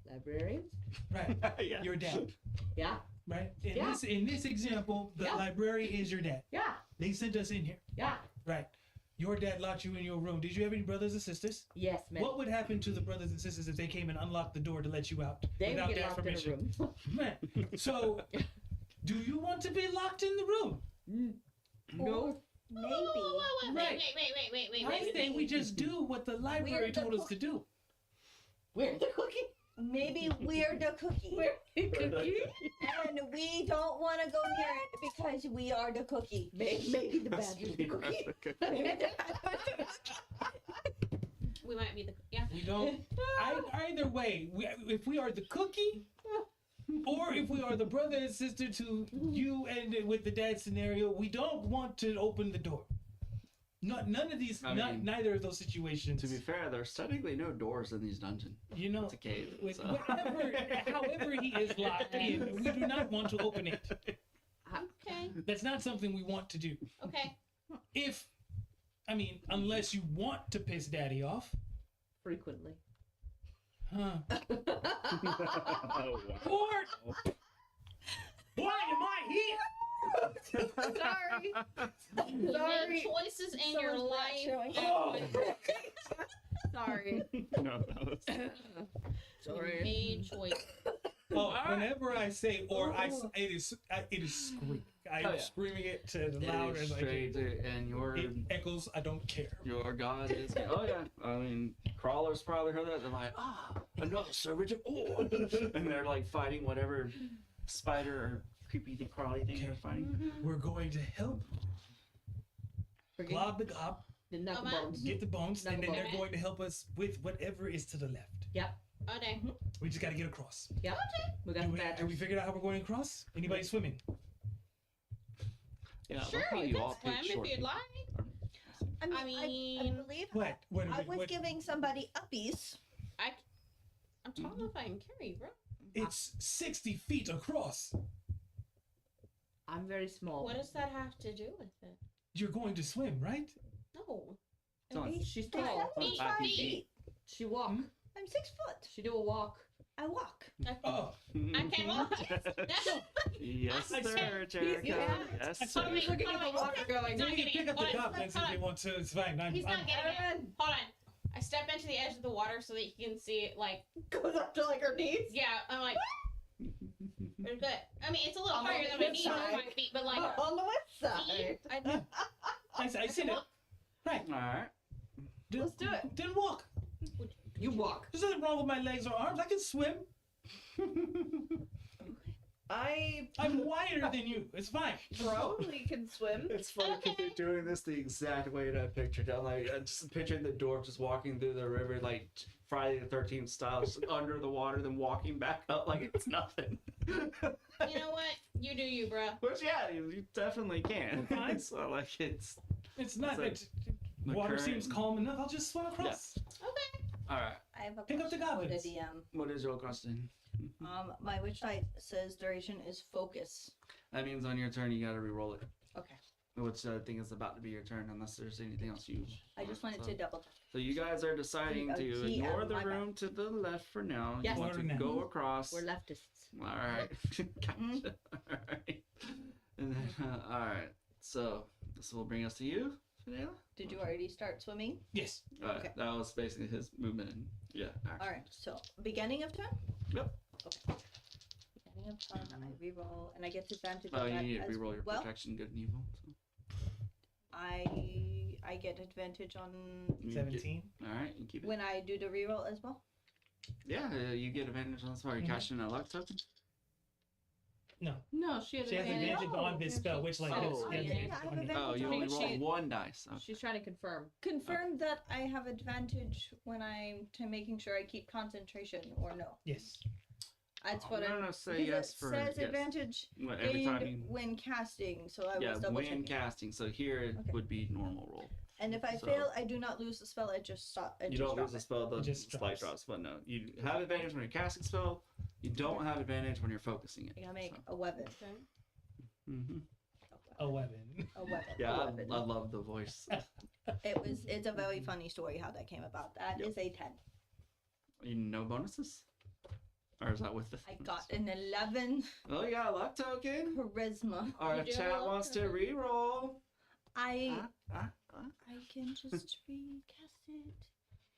Librarians? Right. Yeah. Your dad. Yeah, Right. Yeah. In this example, the Yeah. librarian is your dad. yeah, They sent us in here. yeah. Right. Your dad locked you in your room. Did you have any brothers or sisters? Yes, man. What would happen to the brothers and sisters if they came and unlocked the door to let you out They without would get their locked in a permission? room. Right. So, do you want to be locked in the room? No. Maybe. Right. I say we just do what the library We're the told us to do. We're the cookie. Maybe we're the cookie. We're the cookie. And we don't want to go near it because we are the cookie. Maybe the badger's the cookie. We might be the yeah. We don't. Either way, if we are the cookie, or if we are the brother and sister to you and with the dad scenario, we don't want to open the door. None of these, I mean, neither of those situations. To be fair, there's technically no doors in these dungeons. You know, It's a cave. So. however he is locked in, we do not want to open it. Okay. That's not something we want to do. Okay. Unless you want to piss Daddy off. Frequently. Huh. Oh, wow. Lord! Why am I here? Sorry. You Sorry. made choices in your Someone's not life. showing. Oh. Sorry. No, that was... You made choices. Oh, whenever I say or it is screaming. I am yeah. screaming it to the loud as I straight can. and your It echoes. I don't care. your god is. Oh yeah, I mean, crawlers probably heard that. They're like, another servant of ore, and they're like fighting whatever spider or creepy crawly thing they're fighting. We're going to help glob the glob, The knuckle Okay. bones. get the bones, and then Knuckle they're bone. going to help us with whatever is to the left. Yep. Okay. We just got to get across. Yep. We got Do the we, have we badgers. figured out how we're going across? Anybody swimming? Yeah, I Sure, love how you you can all swim pick if short you'd people. like. I mean, believe What? What? I was what- giving somebody uppies. I'm tall enough I can carry you, bro. It's 60 feet across. I'm very small. What does that have to do with it? You're going to swim, right? No. It's on- She's They're tall. 75 feet. feet. She walk. Hmm? I'm 6 foot. She do a walk. I walk. Oh, I can walk. Yes, I sir, said- Jericho. Yeah. Yes, I saw sir. you looking at the walker going, He's not you getting pick it. up the Hold on, goblins if hold they on. want to. It's fine. He's not getting it. Hold on. I step into the edge of the water so that he can see it. Like, Goes up to like her knees. yeah, I'm like, we're good. I mean, it's a little On higher the than my good knees on side. my feet, but like, On the west side. feet, I see that. Right. All right. Let's do it. Then walk. You walk. There's nothing wrong with my legs or arms. I can swim. I'm wider than you. It's fine. Probably can swim. It's funny because Okay. they're doing this the exact way that I pictured. I'm like, just picturing the dwarf just walking through the river like Friday the 13th style, just under the water, then walking back up like it's nothing. you know what? You do you, bro. Which, yeah, you definitely can. Fine. So, like, it's It's not. It's the Water current- seems calm enough. I'll just swim across. Okay. all right. I have a Pick up the question for goblins. DM. What is your question? My witch light says duration is focus. That means on your turn you got to re-roll it. Okay. Which I think is about to be your turn, unless there's anything else you. I just wanted so. to double check. So you guys are deciding to TM, ignore the my bad. room to the left for now. Yes. You want to Ignore it now. go across. We're leftists. All right. Gotcha. All right. And then, all right. So this will bring us to you, Fidela. Did you already start swimming? Yes. Okay. That was basically his movement. And, yeah. Action. All right. So beginning of turn. Yep. Okay. Beginning of turn. I reroll, and I get advantage. Oh, of you that need to as reroll your well. protection, good and evil. So. I get advantage on You 17. Get, all right. You keep it. when I do the reroll as well. Yeah, you get advantage on this part. You're Mhm. cashing a luck token. No. No, she has She has advantage. advantage on this spell, which like Oh, this. yeah, She has yeah, I have advantage on it. advantage. Oh, you on only it. roll She- one dice. Okay. She's trying to confirm. Confirm that I have advantage when I'm making sure I keep concentration, or no? Yes. That's I'm what I'm. gonna say because yes it for says yes. advantage Every time you. when casting, so I Yeah, was double when checking. casting. So here it Okay. would be normal roll. And if I So- fail, I do not lose the spell. I just stop. I You just don't drop lose the it. spell, the It just slight drops. drops. But no, you have advantage when you're casting spell. You don't have advantage when you're focusing it. I gotta make a weapon. Okay. Mm-hmm. A weapon. A weapon. Yeah, a I weapon. love the voice. It's a very funny story how that came about. That Yep. is a 10. You no bonuses, or is that with the? I got an 11 Oh, you got a luck token. charisma. Our You do chat have a luck wants to token. re-roll. I Ah. can just recast it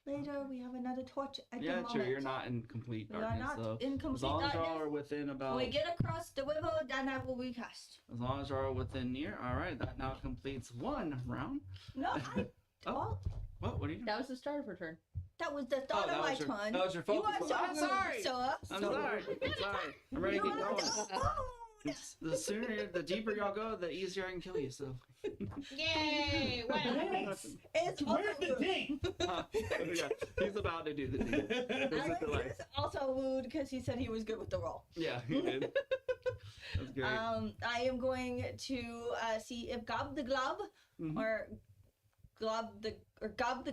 later. We have another torch at the Yeah, moment. true. You're not in complete We are darkness, not though. in As complete long as y'all are darkness. within about. When we get across the river, then I will recast. As long as you're within near. All right, that now completes one round. No, I. Oh. Well, What? What are you doing? That was the start of her turn. that was the start that of my was your- turn. that was your You focus. are so I'm rude, sorry. sir. I'm So sorry. rude. I'm sorry. I'm ready to You get are going. so rude. The sooner, the deeper y'all go, the easier I can kill you. So. Yay! Wow. It's Where's the rude. ding? Yeah, he's about to do the deed. This is the Alex life. is also rude because he said he was good with the roll. Yeah, he did. That's great. I am going to see if Gob the Glob Mhm. or glob the or gob the.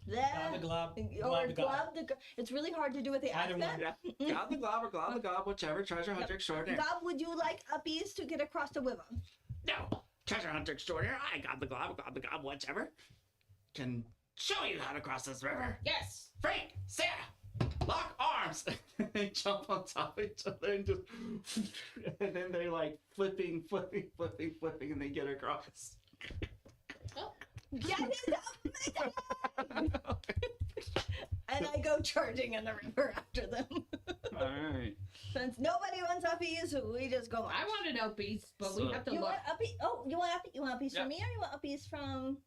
Glob the glob. Or Glob the gob. glob the. It's really hard to do with the Either accent. one. Gob the glob or glob the gob, whichever. Treasure hunter extraordinaire. Gob, would you like uppies to get across the river? No, treasure hunter extraordinaire. I got the glob, whichever. Can show you how to cross this river. Yes. Frank, Sarah, lock arms. They jump on top of each other and just, and then they're like flipping, and they get across. Get it up, and I go charging in the river after them. All right. Since nobody wants uppies, we just go. I wanted uppies, but So- we have to You look. want uppies? Oh, you want uppies Yeah. from me, or you want uppies from?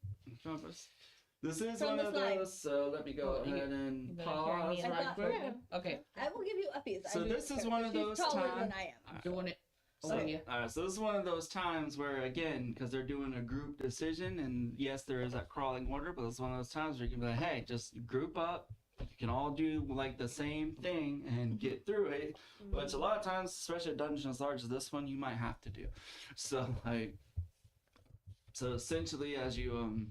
This is From one the of slide. those, so let me go Oh, you- ahead and you better carry pause me in right that quick. room. Okay, I will give you uppies. So I this do is care, one of she's those taller times. than I am. I'm doing it. So, Over here. so this is one of those times where, again, because they're doing a group decision, and yes, there is that crawling order, but it's one of those times where you can be like, hey, just group up. You can all do like the same thing and get through it. Which a lot of times, especially a dungeon as large as this one, you might have to do. So so essentially, as you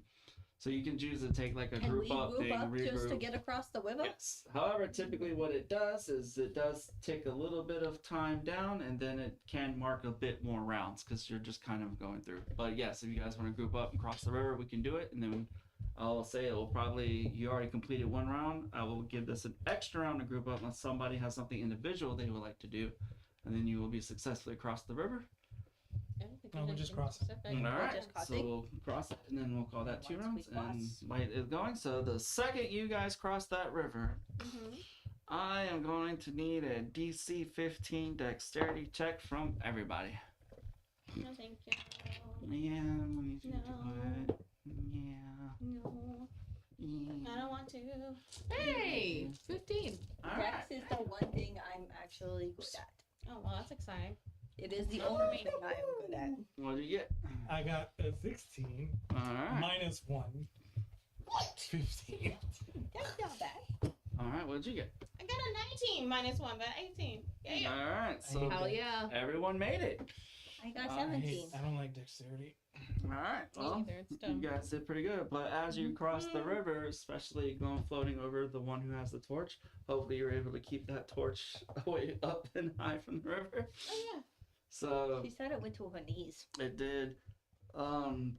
so you can choose to take like a Can group we up group thing, up just to regroup. get across the river? Yes. However, typically what it does is it does take a little bit of time down, and then it can mark a bit more rounds because you're just kind of going through. But yes, if you guys want to group up and cross the river, we can do it. And then I'll say it will probably, you already completed one round. I will give this an extra round to group up unless somebody has something individual they would like to do. And then you will be successfully across the river. No, we'll just cross it. All right, just cross so it. we'll cross it, and then we'll call that 2 Once we rounds. And cross. light is going. So the second you guys cross that river, I am going to need a DC 15 dexterity check from everybody. No, thank you. Yeah, we need you to do No. it. Yeah. No, Yeah. I don't want to. Hey, 15. All Dex right. is the one thing I'm actually good at. Oh well, that's exciting. It is the Oh, only me. thing I am good at. What do you get? I got a 16 All right. minus 1. 15. That's not bad. All right. What did you get? I got a 19 minus 1, but 18. Yeah. All right. So Hell yeah. everyone made it. I got I 17. I don't like dexterity. All right. Me Well, neither. It's you dumb. guys did pretty good. But as you cross the river, especially going floating over the one who has the torch, hopefully you're able to keep that torch way up and high from the river. Oh yeah. So She said it went to her knees. it did.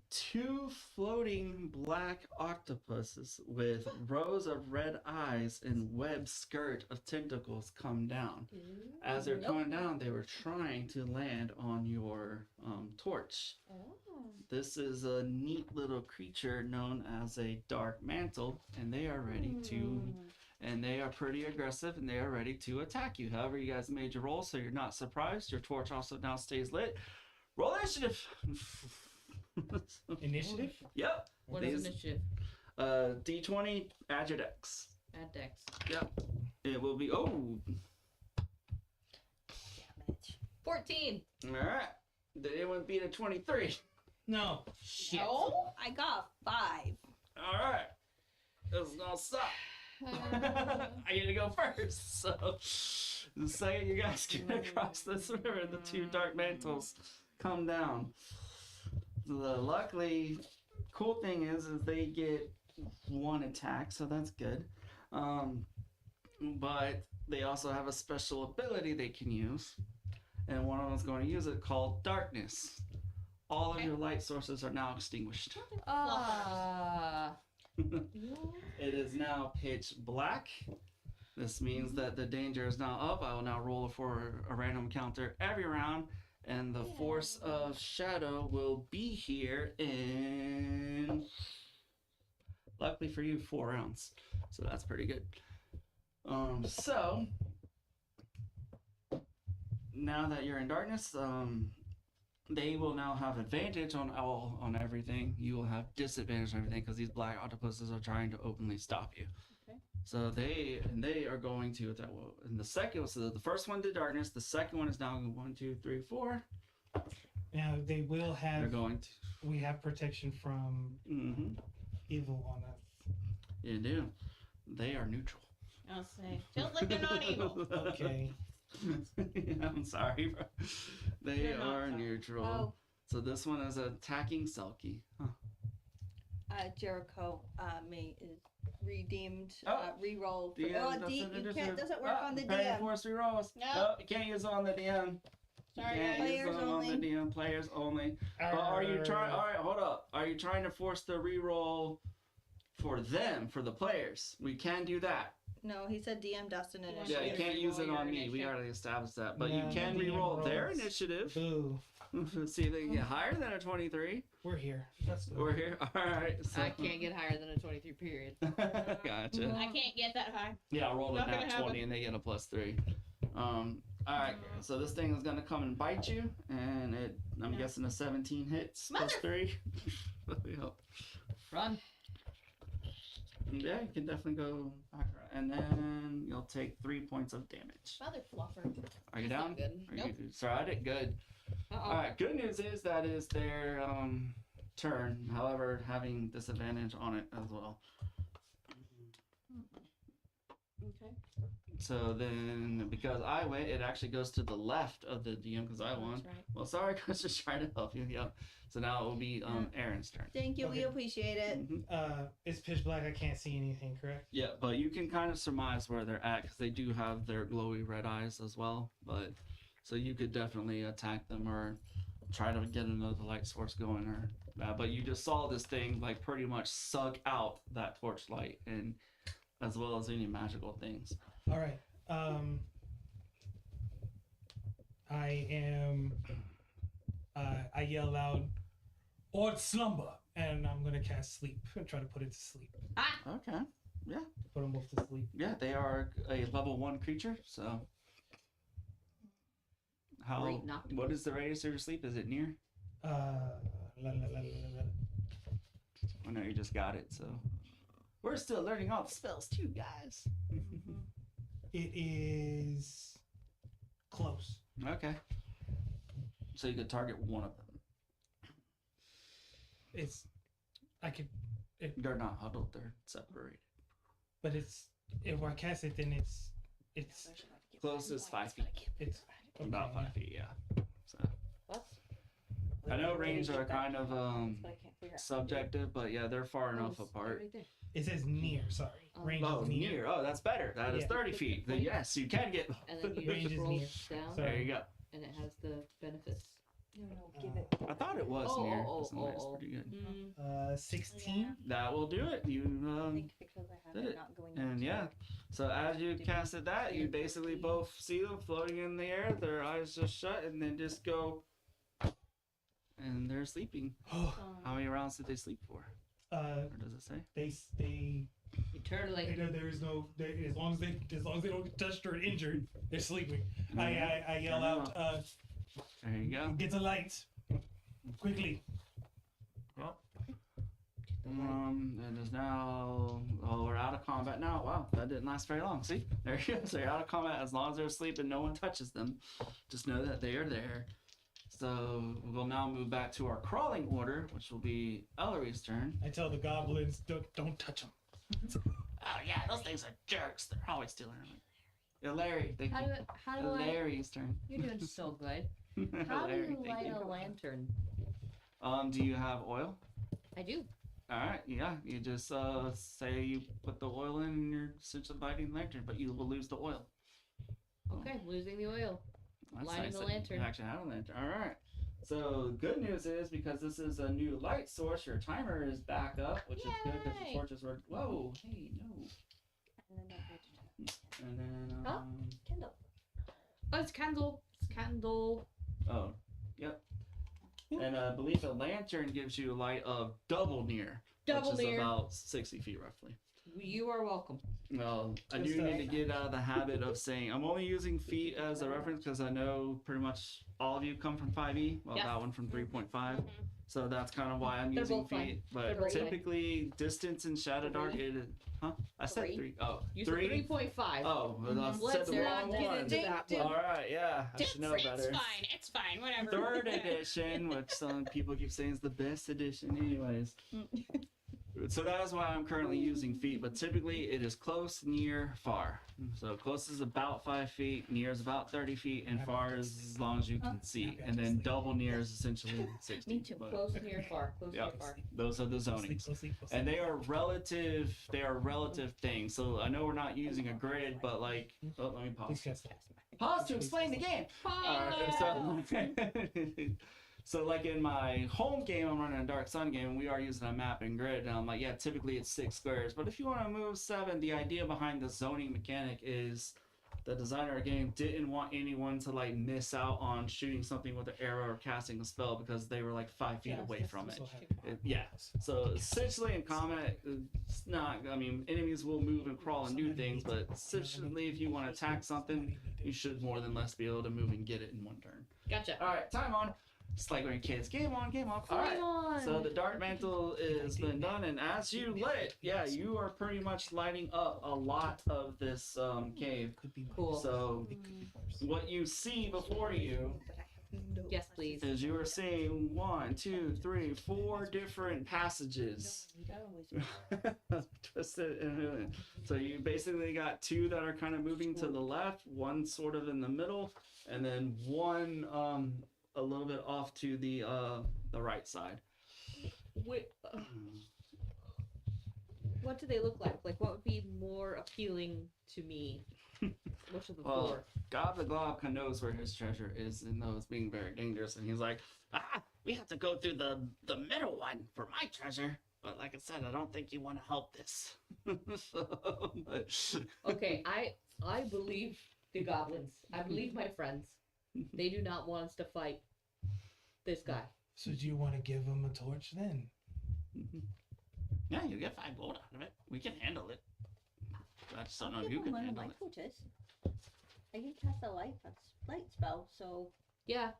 2 floating black octopuses with rows of red eyes and webbed skirt of tentacles come down. As they're coming down, they were trying to land on your torch. Oh. This is a neat little creature known as a dark mantle, and they are ready to, and they are pretty aggressive, and they are ready to attack you. However, you guys made your roll, so you're not surprised. Your torch also now stays lit. Roll initiative. Initiative? Yep. What is These- initiative? D20, add your dex. Add dex. Yep. It will be, oh, Damn it. 14. all right. Did anyone beat a 23? No. Shit. Oh. I got 5. All right. This is gonna suck. I get to go first. So, the second you guys get across this river, the 2 dark mantles come down. The luckily cool thing is they get 1 attack, so that's good. But they also have a special ability they can use, and one of them's going to use it called darkness. All of your light sources are now extinguished. It is now pitch black. This means that the danger is now up. I will now roll for a random counter every round, and the force of shadow will be here in, luckily for you, 4 rounds. So that's pretty good. So now that you're in darkness, they will now have advantage on everything. You will have disadvantage on everything because these black octopuses are trying to openly stop you. Okay. So they are going to attack. Well, and the second, so the first one did darkness. The second one is now 1, 2, 3, 4. Now they will They're have. going to. We have protection from evil on us. You do. They are neutral. I'll say. Feels like they're not evil. Okay. I'm sorry, bro. They They're not are sorry. neutral. Oh. So this one is attacking Selkie. Huh. Jericho is redeemed. Oh, Reroll. For, DM you can't. Doesn't work on the Parry DM. force rerolls. No. Oh, you can't use it on the DM. Sorry, Can't guys. use Players them on the only. DM. Players only. Are you trying? All right, hold up. Are you trying to force the reroll for them, for the players? We can do that. No, he said DM Dustin Yeah, initiative. Yeah, you can't use it Reroll on your me. We initiative. already established that. But No, you can the DM reroll their rolls. initiative. Boo. See if they can get higher than a 23. We're here. Let's go. We're here. All right. So. I can't get higher than a 23 period. Gotcha. I can't get that high. Yeah, I rolled a Not gonna nat happen. 20 and they get a +3. Alright, so this thing is gonna come and bite you, and I'm No. guessing a 17 hits Mother- +3. Yep. Run. Yeah, you can definitely go back, and then you'll take 3 points of damage. Mother fluffer. Are you That's down? not good. Are Nope. you started it? Good. Uh-oh. Alright, good news is that is their turn, however, having disadvantage on it as well. Okay. So then, because I went, it actually goes to the left of the DM because I won. That's right. Well, sorry, I was just trying to help you. Yep. So now it will be Aaron's turn. Thank you. We Okay. appreciate it. Mhm. It's pitch black. I can't see anything, correct? Yeah, but you can kind of surmise where they're at because they do have their glowy red eyes as well. But so you could definitely attack them or try to get another light source going, or but you just saw this thing like pretty much suck out that torchlight, and as well as any magical things. All right. I yell out, "Ord slumber," and I'm gonna cast sleep and try to put it to sleep. Okay. Put them both to sleep. Yeah, they are a level 1 creature, so. How? Great knock. What is the radius of your sleep? Is it near? La, la, la, la, la, la. I know you just got it, so. We're still learning all the spells too, guys. It is close. Okay. So you could target one of them. I could, They're not huddled, they're separated. but if I cast it, then it's Closest 5 feet. it's About okay. 5 feet, yeah. So What? I know range are kind of But I can't figure out. subjective, but yeah, they're far enough Oh, it's apart. right there. It says near. Sorry, Oh. range Oh, is near. Oh, that's better. That is Yeah. 30 feet. Then yes, you can get. And then you Range just is roll near. down, Sorry. There you go. and it has the benefits. No, give it. I thought it was Oh, near. oh, It's nice, oh, oh. pretty good. Mm. 16. That will do it. You I think because I have did it it. not going And into yeah. it. So as you casted that, you basically both see them floating in the air. Their eyes just shut, and then just go. And they're sleeping. How many rounds did they sleep for? Or does it say? They Eternally. there's no as long as they don't get touched or injured, they're sleeping. I yell out, There you go. "Get the light, quickly!" And is now. Oh, we're out of combat now. Wow, that didn't last very long. See, there you go. So you're out of combat as long as they're asleep and no one touches them. Just know that they are there. So we'll now move back to our crawling order, which will be Ellery's turn. I tell the goblins, "Don't touch them." Oh yeah, those things are jerks. They're always stealing them. Yeah, Larry, thank How you. do I? Larry's turn. You're doing so good. How do Larry, you thank light you. a lantern? Do you have oil? I do. All right, yeah. You just say you put the oil in and you're essentially lighting the lantern, but you will lose the oil. Okay, losing the oil. That's Lighting nice the that you lantern. actually have a lantern. All right. So good news is because this is a new light source, your timer is back up, which is good because the Yay! torches were. Whoa! Hey, no. And then don't pay attention. And then Huh? Kindle. Oh, it's candle. It's candle. oh, yep. And I believe the lantern gives you a light of double near, Double which is near. about 60 feet roughly. You are welcome. Well, I Good do need stuff. to get out of the habit of saying I'm only using feet as a reference because I know pretty much all of you come from 5e. Well, Yeah. that one from 3.5. Mhm. So that's kind of why I'm They're using both fine. feet. They're But both fine. typically, distance in ShadowDark, Three. it is. Huh? I said Three. 3. Oh, You 3? said 3.5. Oh, well, I said Let's the not wrong get one. into that Ding, one. All right, yeah, I should know It's better. fine. It's fine. Whatever. Third edition, which some people keep saying is the best edition, anyways. So that is why I'm currently using feet, but typically it is close, near, far. So close is about 5 feet, near is about 30 feet, and far is as long as you can see. And then double near is essentially 60. Me too. But, Close, near, far. Close, yeah, near, far. those are the zonings. And they are relative things. So I know we're not using a grid, but like, oh, let me pause. Pause to explain the game. So like in my home game, I'm running a Dark Sun game, and we are using a map and grid, and I'm like, yeah, typically it's 6 squares, but if you want to move 7, the idea behind the zoning mechanic is the designer of the game didn't want anyone to like miss out on shooting something with an arrow or casting a spell because they were like 5 feet away from it. Yeah. So essentially in combat, it's not, I mean, enemies will move and crawl and do things, but essentially if you want to attack something, you should more than less be able to move and get it in one turn. Gotcha. All right, time on. It's like when kids, game on, game off. All right. on. So the dark mantle is been done, and as you lit, yeah, you are pretty much lighting up a lot of this cave. Cool. So what you see before you Yes, please. is you are seeing 1, 2, 3, 4 different passages. Twisted and so you basically got 2 that are kind of moving to the left, 1 sort of in the middle, and then 1 a little bit off to the right side. Wait, what do they look like? Like, what would be more appealing to me? Which of the Well, 4? Gob the Glob kind of knows where his treasure is and knows being very dangerous, and he's like, we have to go through the middle one for my treasure. But like I said, I don't think you want to help this. Okay, I believe the goblins. I believe my friends. They do not want us to fight this guy. So do you want to give him a torch then? Yeah, you get 5 gold out of it. We can handle it. I just don't know if you can handle it. Torches. I can cast a light spell, so Yeah.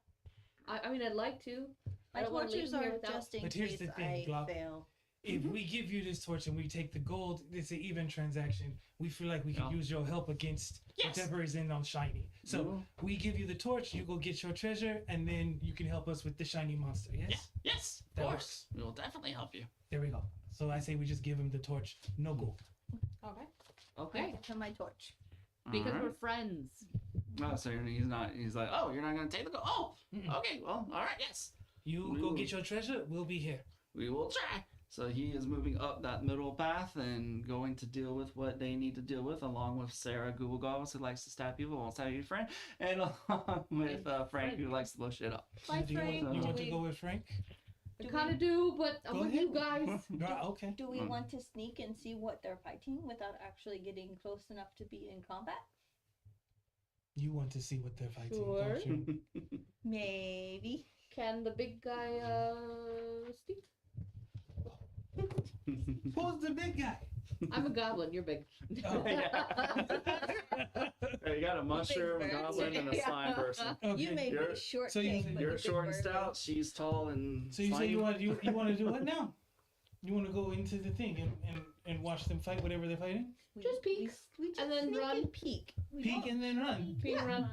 I mean, I'd like to. I my don't want to leave torches him here are without. just in But here's case the thing, I Glock. fail. If we give you this torch and we take the gold, it's an even transaction. We feel like we can use your help against whatever is in on shiny. So we give you the torch, you go get your treasure, and then you can help us with the shiny monster. Yes? Yeah, yes, of That course. works. We will definitely help you. There we go. So I say we just give him the torch, no gold. Okay. Okay. To my torch. Because All we're right. friends. No, so he's not. He's like, oh, you're not gonna take the gold. Oh, okay. Well, all right. Yes, You We go will- get your treasure, we'll be here. we will try. So he is moving up that middle path and going to deal with what they need to deal with, along with Sarah Google Goggles, who likes to stab people, won't stab you, friend, and along with Frank, who likes to blow shit up. Bye, Do you Frank. want, you want to we- go with Frank? I Do kind we- of do, but I'm Go with ahead. you guys. Right, okay. Do we want to sneak and see what they're fighting without actually getting close enough to be in combat? You want to see what they're fighting, Sure. don't you? Maybe. Can the big guy speak? Who's the big guy? I'm a goblin. You're big. Oh. You got a mushroom, a bird. goblin, and a slime person. Okay. You may You're- be short. so you- thing, but You're the big short and bird stout. is- She's tall and So you say slimy. you want to do what now? You want to go into the thing and watch them fight whatever they're fighting? we- Just peek, we just and then sneak run. and peek. We Peek don't- and then run. Peek yeah, and run.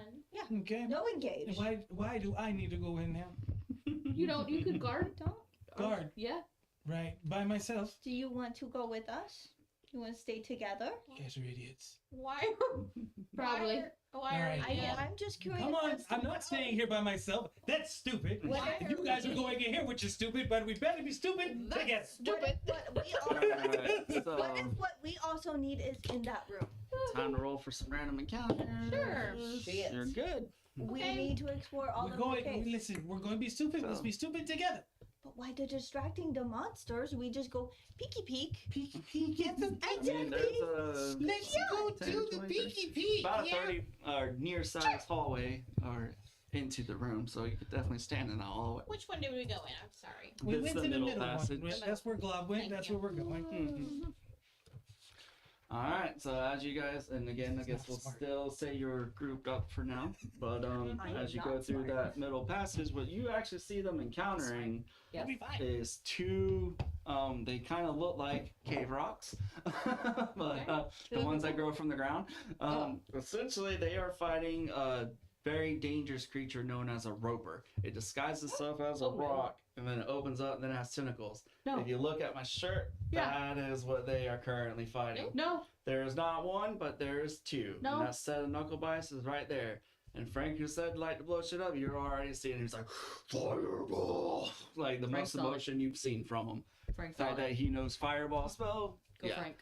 Okay. No engage. Why do I need to go in now? You don't. You could guard. Don't. Guard. Yeah. Right. By myself. Do you want to go with us? You want to stay together? You guys are idiots. Why? Probably. Why are Alright. you? I'm just curious. Come on. as to I'm not what- staying here by myself. That's stupid. Why You guys are going in here, which is stupid, but we better be stupid together. What we Alright, so what if what we also need is in that room? time to roll for some random encounters. Sure. Shit. You're good. We Okay. need to explore all We're of going. the caves. Listen, we're going to be stupid. Let's be stupid together. But why they're distracting the monsters? We just go peeky peek. Peek, peek at the. I mean, there's a Let's go 10, to the 20, peeky peek. about a yeah. 30 near-sized hallway or into the room, so you could definitely stand in the hallway. Which one did we go in? I'm sorry. We This went the to the middle middle passage. one. That's where Glob went. Thank That's you. where we're going. Mhm. All right, so as you guys, and again, I guess not we'll smart. still say you're grouped up for now, but I am as you not go through smart. that middle passage, what you actually see them encountering Yes. We'll be fine. is 2, they kind of look like cave rocks, but the ones that grow from the ground. Essentially, they are fighting very dangerous creature known as a roper. It disguises itself as a Oh, no. rock, and then it opens up, and then it has tentacles. No. If you look at my shirt, Yeah. that is what they are currently fighting. No. There is not one, but there is two. No. And that set of knuckle bites is right there. And Frank, who said like to blow shit up, you're already seeing. He's like, fireball, like the Frank's most on it. emotion you've seen from him. Frank's The fact on that it. he knows fireball spell. Go yeah. Frank.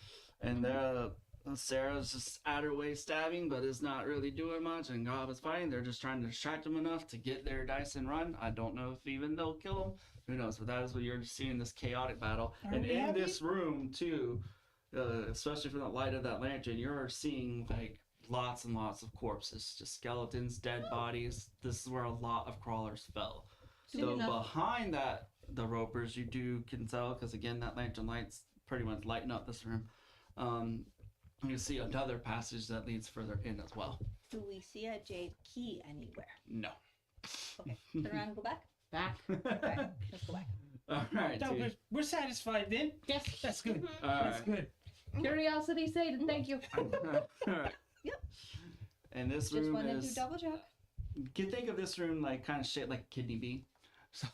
And Sarah's just at her way stabbing, but is not really doing much. And Gob is fighting. They're just trying to distract him enough to get their dice and run. I don't know if even they'll kill him. Who knows? But that is what you're seeing, this chaotic battle. Are And we in happy? this room too, especially from the light of that lantern, you're seeing like lots and lots of corpses, just skeletons, dead bodies. This is where a lot of crawlers fell. Soon So enough. behind that, the ropers, you can tell, because again, that lantern light's pretty much lighting up this room. You see another passage that leads further in as well. Do we see a jade key anywhere? No. Okay, turn around and go back. Back. Okay, let's go back. All right. No, dude. we're satisfied then. Yes. That's good. Mhm. All That's right. good. Curiosity said thank you. All right. Yep. And this Just room wanted to is. double check. You can think of this room like kind of shaped like a kidney bean. So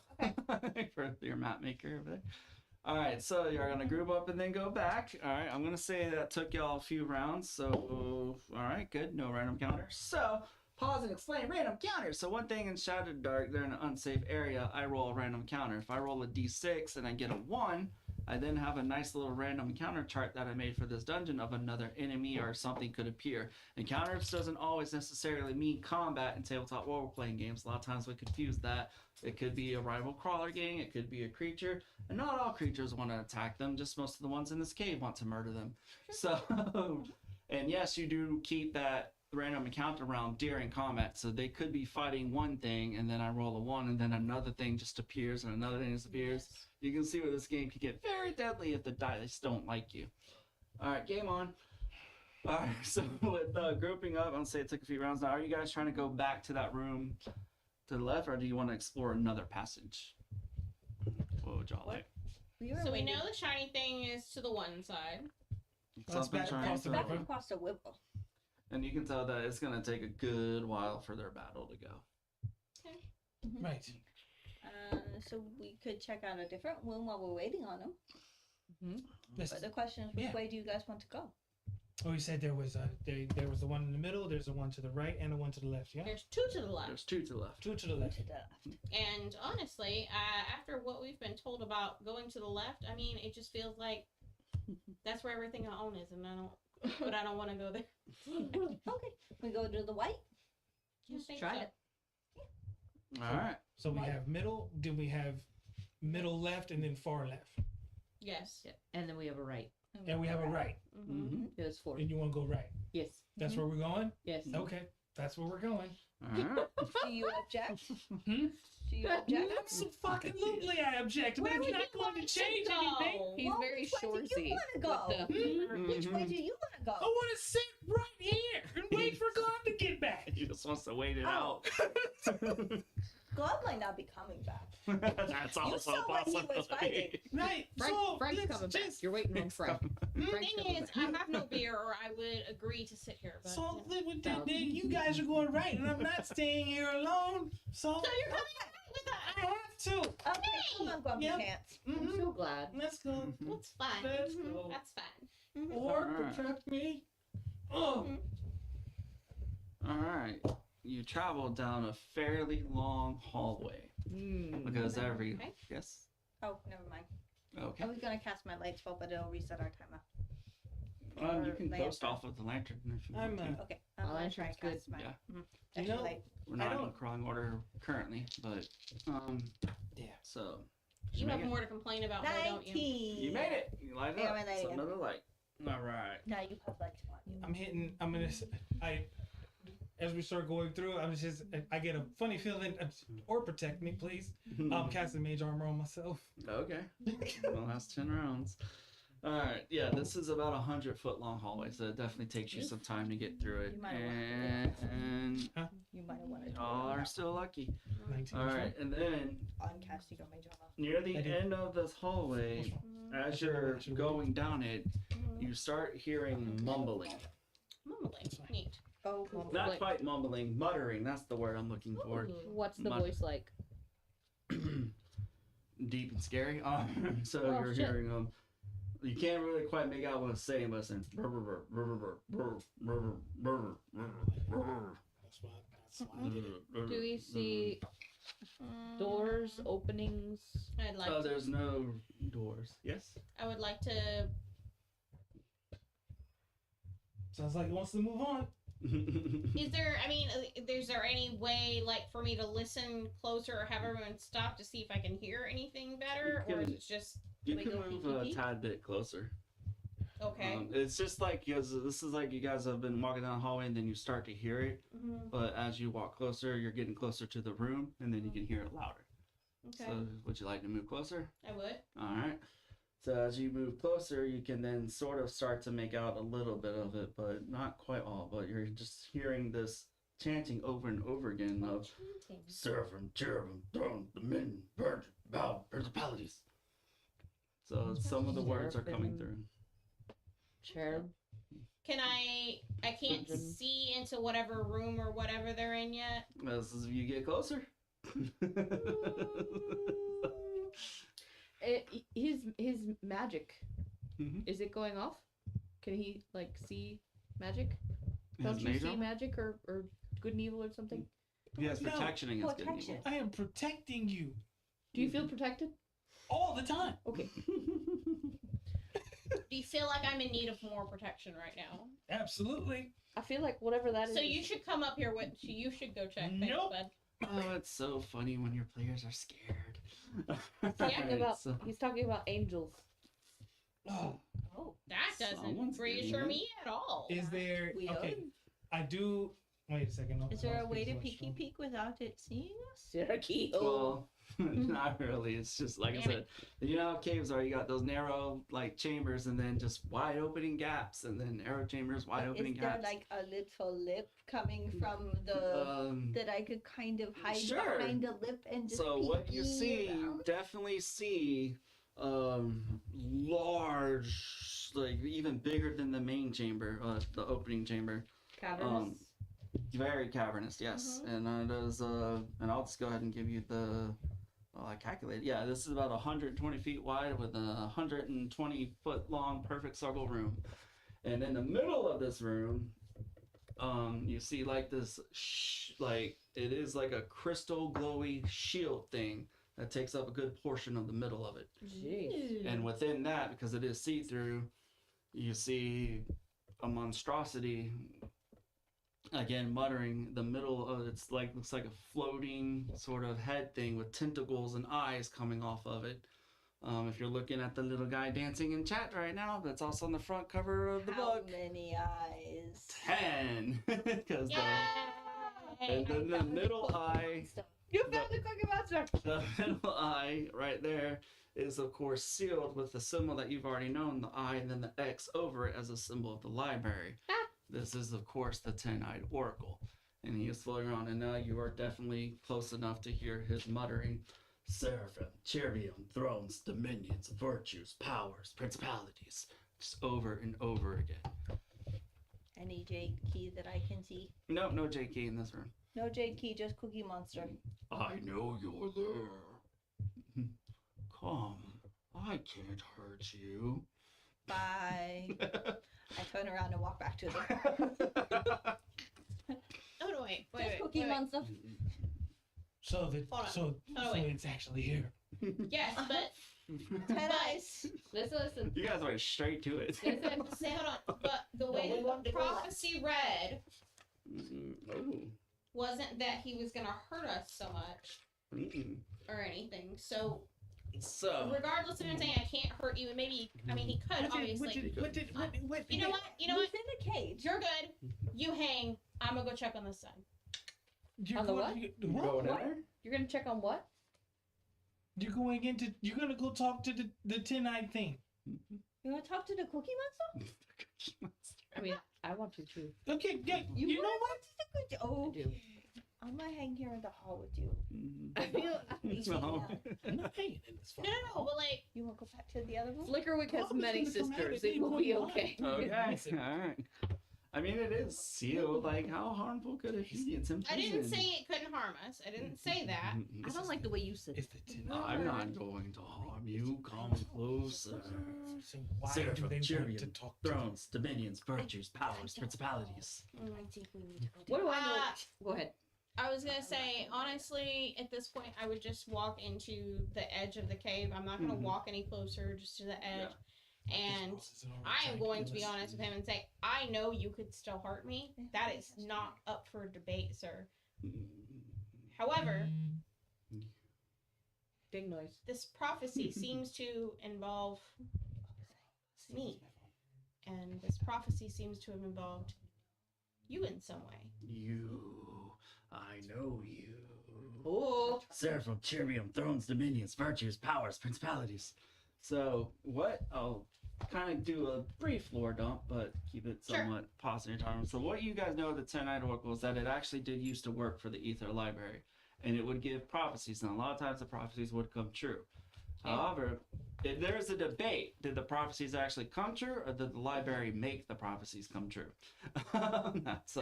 for your map maker over there. All right, so you're gonna group up and then go back. All right, I'm gonna say that took y'all a few rounds. So all right, good, no random counters. So pause and explain random counters. So one thing in ShadowDark, they're in an unsafe area. I roll a random counter. If I roll a d6 and I get a 1, I then have a nice little random encounter chart that I made for this dungeon of another enemy or something could appear. Encounters doesn't always necessarily mean combat in tabletop role-playing games. A lot of times we confuse that. It could be a rival crawler gang, it could be a creature, and not all creatures want to attack them, just most of the ones in this cave want to murder them. So, and yes, you do keep that random encounter round during combat, so they could be fighting one thing, and then I roll a 1, and then another thing just appears, and another thing disappears. You can see where this game can get very deadly if the dice don't like you. Alright, game on. Alright, so with grouping up, I'm gonna say it took a few rounds now. Are you guys trying to go back to that room to the left, or do you want to explore another passage? What would y'all like? So we know the shiny thing is to the one side. That's Something back trying across to- the Back river. across the river. And you can tell that it's gonna take a good while for their battle to go. Right. So we could check out a different room while we're waiting on them. Let's, But the question is, which Yeah. way do you guys want to go? oh, you said there was the one in the middle. There's a one to the right and a one to the left. Yeah. There's two to the left. There's 2 to the left. Two to the left. To the left. And honestly, after what we've been told about going to the left, I mean, it just feels like that's where everything I own is, and I don't want to go there. Okay, we go to the white. I Just think try so. it. Alright. So we have middle. Then we have middle left and then far left, Yes. Yeah. And then we have a right. and we have a right. Mm-hmm. There's 4. And you want to go right. Yes. That's where we're going. Yes. Okay, that's where we're going. Alright. Do you object? Hmm? Do you object? Absolutely, I object. But Where it's would not you going want to to change go? anything. He's Well, very which way do shoresy. you wanna go? with the- Which way do you want to go? I want to sit right here and wait for God to get back. He just wants to wait it Oh. out. God might not be coming back. That's You also saw what he was possible. fighting. Right. Frank's so coming let's back. just. You're waiting on Frank. The Frank's thing coming is, back. I have no beer, or I would agree to sit here. But, So you know. live with that. Then you guys are going right, and I'm not staying here alone. So So you're coming back with I us. have to. Okay, come on, Grumpy Yep. Pants. I'm Mhm. so glad. Let's go. That's fine. Let's Mhm. go. That's fine. Or Alright. protect me. Oh. Alright. You travel down a fairly long hallway. Because every. Okay. Yes? Oh, never mind. Okay. I was gonna cast my light spell, but it'll reset our timer. You can Lantern. coast off of the lantern if you I'm, want to. Okay, I'm Oh, gonna that try and sounds good. cast my Yeah. You extra know- light. We're not in a don't- crawling order currently, but Yeah. so You make have it. more to complain about, though, don't you? 19. you made it. You light it Yeah, up. I light It's it up. another light. All right. Now you have lights on. I'm hitting. I'm gonna. As we start going through, I get a funny feeling. Or protect me, please. I'm casting mage armor on myself. Okay. Well, that's 10 rounds. All right. Yeah, this is about 100-foot long hallway, so it definitely takes you some time to get through it. You might have And You might have wanted to y'all are still lucky. 19. All right, and then uncast your mage armor. near the I did. end of this hallway, as you're going down it, you start hearing mumbling. Mumbling. Neat. Oh, Not Like- quite mumbling, muttering. That's the word I'm looking for. What's the Mud- voice like? Deep and scary. So Oh, you're shit. hearing you can't really quite make out what it's saying, but it's saying. That's why I did it. Do we see doors, openings? I'd like Oh, to, there's no doors. Yes. I would like to. Sounds like he wants to move on. Is there? I mean, is there any way, like, for me to listen closer or have everyone stop to see if I can hear anything better, You or is can- it just You we can go move peeky a peek? tad bit closer. Okay? It's just like this is like you guys have been walking down the hallway and then you start to hear it, Mhm. but as you walk closer, you're getting closer to the room and then you can hear it louder. Okay. So, would you like to move closer? I would. All right. So as you move closer, you can then sort of start to make out a little bit of it, but not quite all. But you're just hearing this chanting over and over again of Seraphim, Cherubim, Throne, Dominion, Virgin, Bow, Principalities. So some of the words are coming through. Cherub. Can I can't Children. see into whatever room or whatever they're in yet. As you get closer. His magic. Mhm. Is it going off? Can he like see magic? Don't His you major? see magic or good and evil or something? He has No, protection against good and protection. evil. I am protecting you Do you feel protected? all the time. Okay. Do you feel like I'm in need of more protection right now? Absolutely. I feel like whatever that is. So you should come up here with. You should go check. Thanks, Nope. bud. Oh, it's so funny when your players are scared. He's talking about angels. Oh, Oh, that doesn't Someone's reassure getting me at all. is there? We Okay, I do. Wait a second. Is there a way to peeky peek without it seeing us? Syracuse. Well, not really. It's just like I Damn said. You know how caves are? You got those narrow like chambers, and then just wide opening gaps, and then narrow chambers, wide opening Is there gaps. like a little lip coming from the that I could kind of hide Sure. behind a lip and just So what you peeky see, you around? definitely see large, like even bigger than the main chamber, the opening chamber. Cavernous. Very cavernous, yes. And it is, and I'll just go ahead and give you the, I calculated. Yeah, this is about 120 feet wide with a 120 foot long perfect circle room. And in the middle of this room, you see like this, like it is like a crystal glowy shield thing that takes up a good portion of the middle of it. Jeez. And within that, because it is see-through, you see a monstrosity, again muttering. The middle of it's like looks like a floating sort of head thing with tentacles and eyes coming off of it. If you're looking at the little guy dancing in chat right now, that's also on the front cover of the How book. many eyes? 10, because Yay! and then the middle eye. You found the Cookie Monster. The middle eye right there is of course sealed with the symbol that you've already known, the eye, and then the X over it as a symbol of the library. This is of course the 10-eyed oracle, and he is floating around, and now you are definitely close enough to hear his muttering, Seraphim, Cherubim, thrones, dominions, virtues, powers, principalities, just over and over again. Any J key that I can see? Nope, no J key in this room. No J key, just Cookie Monster. I know you're there. Come, I can't hurt you. Bye. I turn around and walk back to them. Oh no! Wait. Just Cookie Monster. So the Hold on. so Oh, wait. it's actually here. Yes, but 10 eyes. Listen. You guys went straight to it. Listen. say hold on. But the way we want the to go left. prophecy read Oh. wasn't that he was gonna hurt us so much or anything. So So, regardless of him saying I can't hurt you, and maybe I mean he could obviously. You know what? You know what? He's in a cage. You're good. You hang. I'm gonna go check on this side. You're On the going, what? you- you what? going in What? there? You're gonna check on what? You're going into. You're gonna go talk to the 10-eyed thing. You want to talk to the Cookie Monster? I mean, I want to too. Okay, yeah. You know wanna what? talk to the Oh, I do. I'm gonna hang here in the hall with you. I feel. No. I'm not hanging in this. No, but like You want to go back to the other room? Flickerwick has Bobby's many gonna come out sisters. at It will be any point okay. Okay, alright. I mean, it is sealed. Like, how harmful could it be? It's in I prison. didn't say it couldn't harm us. I didn't say that. I don't like the way you said It's it. the tin. I'm not going to harm you. Come closer. So why Sarah do from they want Tyrion, to talk to thrones, dominions, virtues, powers, principalities. I think we need to go. What do I know? Go ahead. I was gonna say, honestly, at this point, I would just walk into the edge of the cave. I'm not gonna Mhm. walk any closer, just to the edge. And I am going to be honest with him and say, I know you could still hurt me. That is not up for debate, sir. However, Big noise. this prophecy seems to involve me. And this prophecy seems to have involved you in some way. You, I know you. Oh. Sarah from Tyrion, thrones, dominions, virtues, powers, principalities. So, what? I'll kind of do a brief lore dump, but keep it Sure. somewhat positive time. So, what you guys know of the 10-eyed oracle is that it actually did used to work for the Ether Library, and it would give prophecies, and a lot of times the prophecies would come true. Okay. However, if there's a debate, did the prophecies actually come true, or did the library make the prophecies come true? That's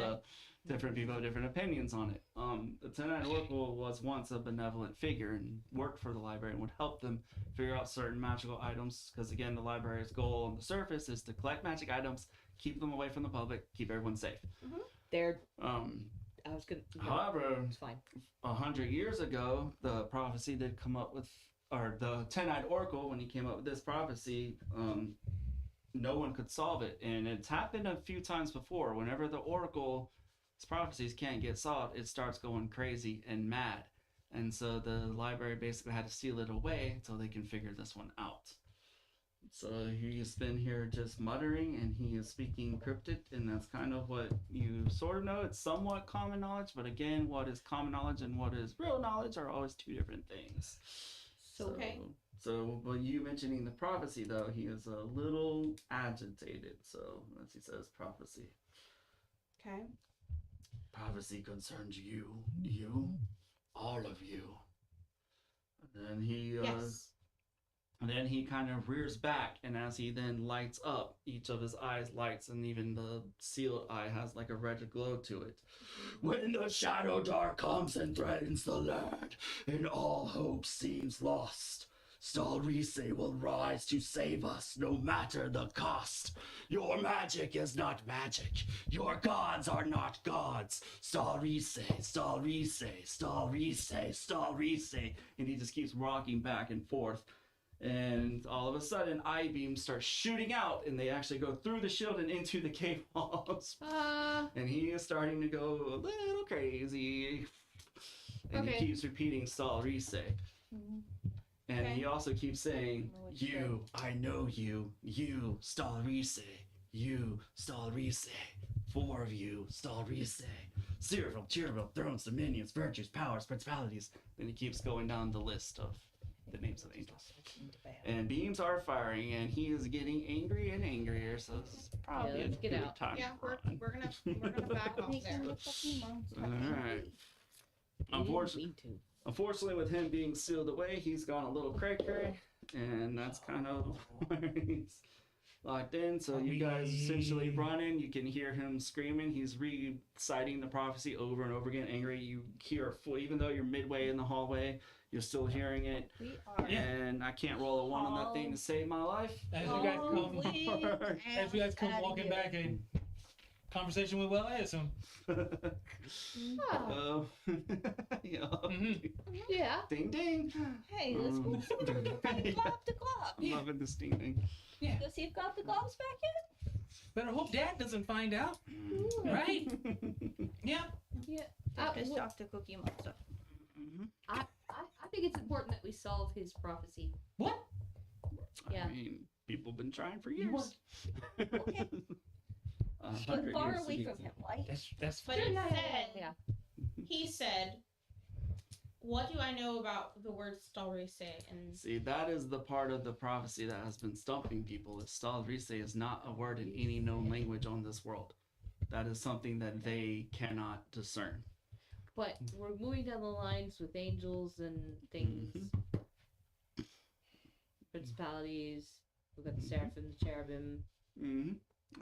different people have different opinions on it. The 10-eyed oracle was once a benevolent figure and worked for the library and would help them figure out certain magical items, because again, the library's goal on the surface is to collect magic items, keep them away from the public, keep everyone safe. There. Um, I was gonna. No, however, it's fine. 100 years ago, the prophecy did come up with, or the 10-eyed oracle, when he came up with this prophecy, no one could solve it. And it's happened a few times before. Whenever the oracle's prophecies can't get solved, it starts going crazy and mad. And so the library basically had to seal it away until they can figure this one out. So he's been here just muttering, and he is speaking cryptic, and that's kind of what you sort of know. It's somewhat common knowledge, but again, what is common knowledge and what is real knowledge are always two different things. Okay. So, but you mentioning the prophecy, though, he is a little agitated. So, as he says, prophecy. Okay. Prophecy concerns you, all of you. And then he, Yes. and then he kind of rears back, and as he then lights up, each of his eyes lights, and even the sealed eye has like a red glow to it. When the ShadowDark comes and threatens the land, and all hope seems lost, Stalrise will rise to save us, no matter the cost. Your magic is not magic. Your gods are not gods. Stalrise, Stalrise, Stalrise, Stalrise. And he just keeps rocking back and forth. And all of a sudden, eye beams start shooting out, and they actually go through the shield and into the cave walls. And he is starting to go a little crazy. And Okay. he keeps repeating Stalrise. And Okay. he also keeps saying, you, I know you, Stalrise, you, Stalrise, four of you, Stalrise, Sarah from Tyrion, thrones, dominions, virtues, powers, principalities. Then he keeps going down the list of the names of angels. And beams are firing, and he is getting angry and angrier, so it's probably let's a get good out. time Yeah, to we're run. gonna back off there. Alright. Unfortunately, with him being sealed away, he's gone a little cray-cray, and that's kind of where he's locked in. So you guys essentially run in. You can hear him screaming. He's reciting the prophecy over and over again, angry. You hear even though you're midway in the hallway, you're still hearing it. We are. And I can't roll a 1 on that thing to save my life. As you guys come Outta walking here. back in conversation with Will Edison. Oh, yeah. Yeah. Ding ding. Hey, let's go. Glop to glop. I'm loving this ding ding. Go see if Glop the glop's back yet. Better hope Dad doesn't find out. Right? Yeah. Yeah. Just talk to Cookie Monster. I think it's important that we solve his prophecy. What? Yeah. I mean, people have been trying for years. Okay. 100 Get far years away to from be him, right? That's But it said, Yeah. he said, what do I know about the word Stalrise? And See, that is the part of the prophecy that has been stumping people. Is Stalrise is not a word in any known language on this world. That is something that they cannot discern. But we're moving down the lines with angels and things. Principalities. We've got the seraphim, the cherubim. Mm-hmm.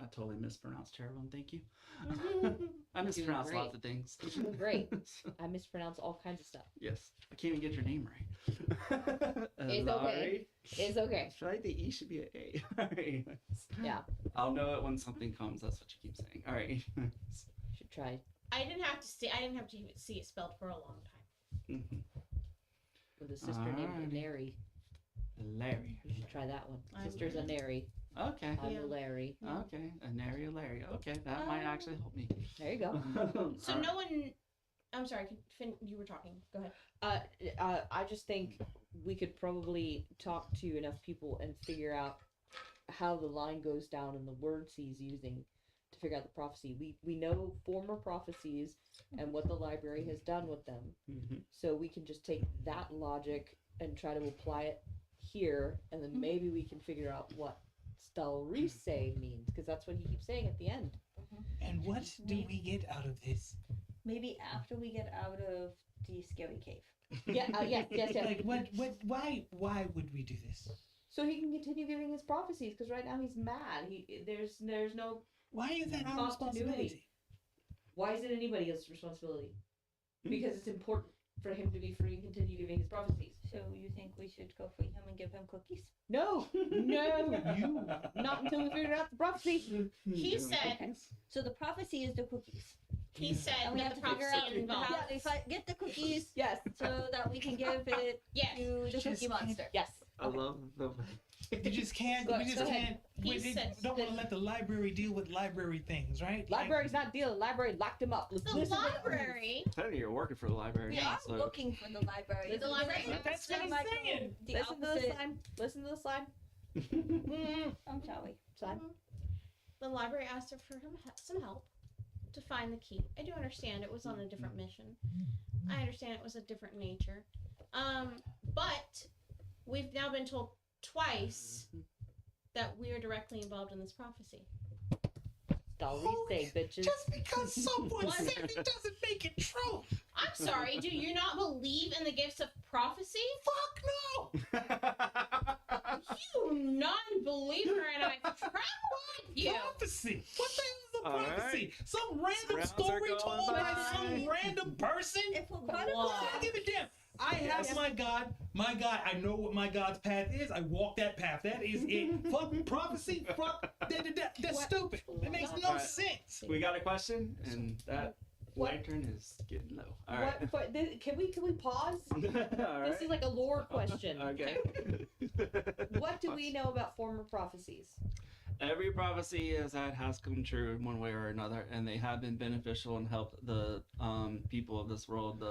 I totally mispronounced Cherubim. Thank you. Mhm. I mispronounce great. lots of things. Great. I mispronounce all kinds of stuff. Yes, I can't even get your name right. It's okay. It's okay. I feel like the E should be an A. All right. Yeah. I'll know it when something comes. That's what you keep saying. All right. Should try I didn't have to see it spelled for a long time. Mhm. with a sister named Alrighty. Larry. Larry. You should try that one. I'm Sister's a Nary. Okay. I'm Yeah. a Larry. Okay. A Nary, a Larry. Okay, that might actually help me. There you go. So All right. no one. I'm sorry, Finn, you were talking. Go ahead. I just think we could probably talk to enough people and figure out how the line goes down in the words he's using to figure out the prophecy. We know former prophecies and what the library has done with them. Mhm. So we can just take that logic and try to apply it here, and then maybe we can figure out what Stalrise means, because that's what he keeps saying at the end. And what do we get out of this? Maybe after we get out of the scary cave. Yeah, yes. Like, why would we do this? So he can continue giving his prophecies, because right now he's mad. There's no. Why is that our Continuity. responsibility? Why is it anybody else's responsibility? Because it's important for him to be free and continue giving his prophecies. So you think we should go free him and give him cookies? No, You. not until we figure out the prophecy. He said. So the prophecy is the cookies. He said And we that have the to figure prophecy out involved. how to get the cookies Yes, so that we can give it Yes. to the Just cookie monster. yes. I love the. You just can't. Go- We just go ahead. can't. He We said- don't want to let the library deal with library things, right? Library's not dealing. Library locked him up. The Listen to- library. Technically, you're working for the library We now, are so. looking for the library. The library- That's what I'm Like, saying. The Listen to the opposite. slime. Listen to the slime. Shall we? Slime. The library asked her for some help to find the key. I do understand it was on a different mission. I understand it was a different nature. But we've now been told twice that we are directly involved in this prophecy. Say, bitches. Just because someone What? says it doesn't make it true. I'm sorry, do you not believe in the gifts of prophecy? Fuck no. You non-believer, and I tried you. Prophecy. What the hell is a All prophecy? Some random Rounds are story going told by by. some random person? If we're Come gonna on. I don't give a damn. I have my God. My God, I know what my God's path is. I walk that path. That is it. Fuck prophecy. Fuck. That's stupid. It makes no Alright. sense. We got a question, and that What- lantern is getting low. All right. Can we pause? All right. This is like a lore question. Okay. What do we know about former prophecies? Every prophecy has come true in one way or another, and they have been beneficial and helped the people of this world.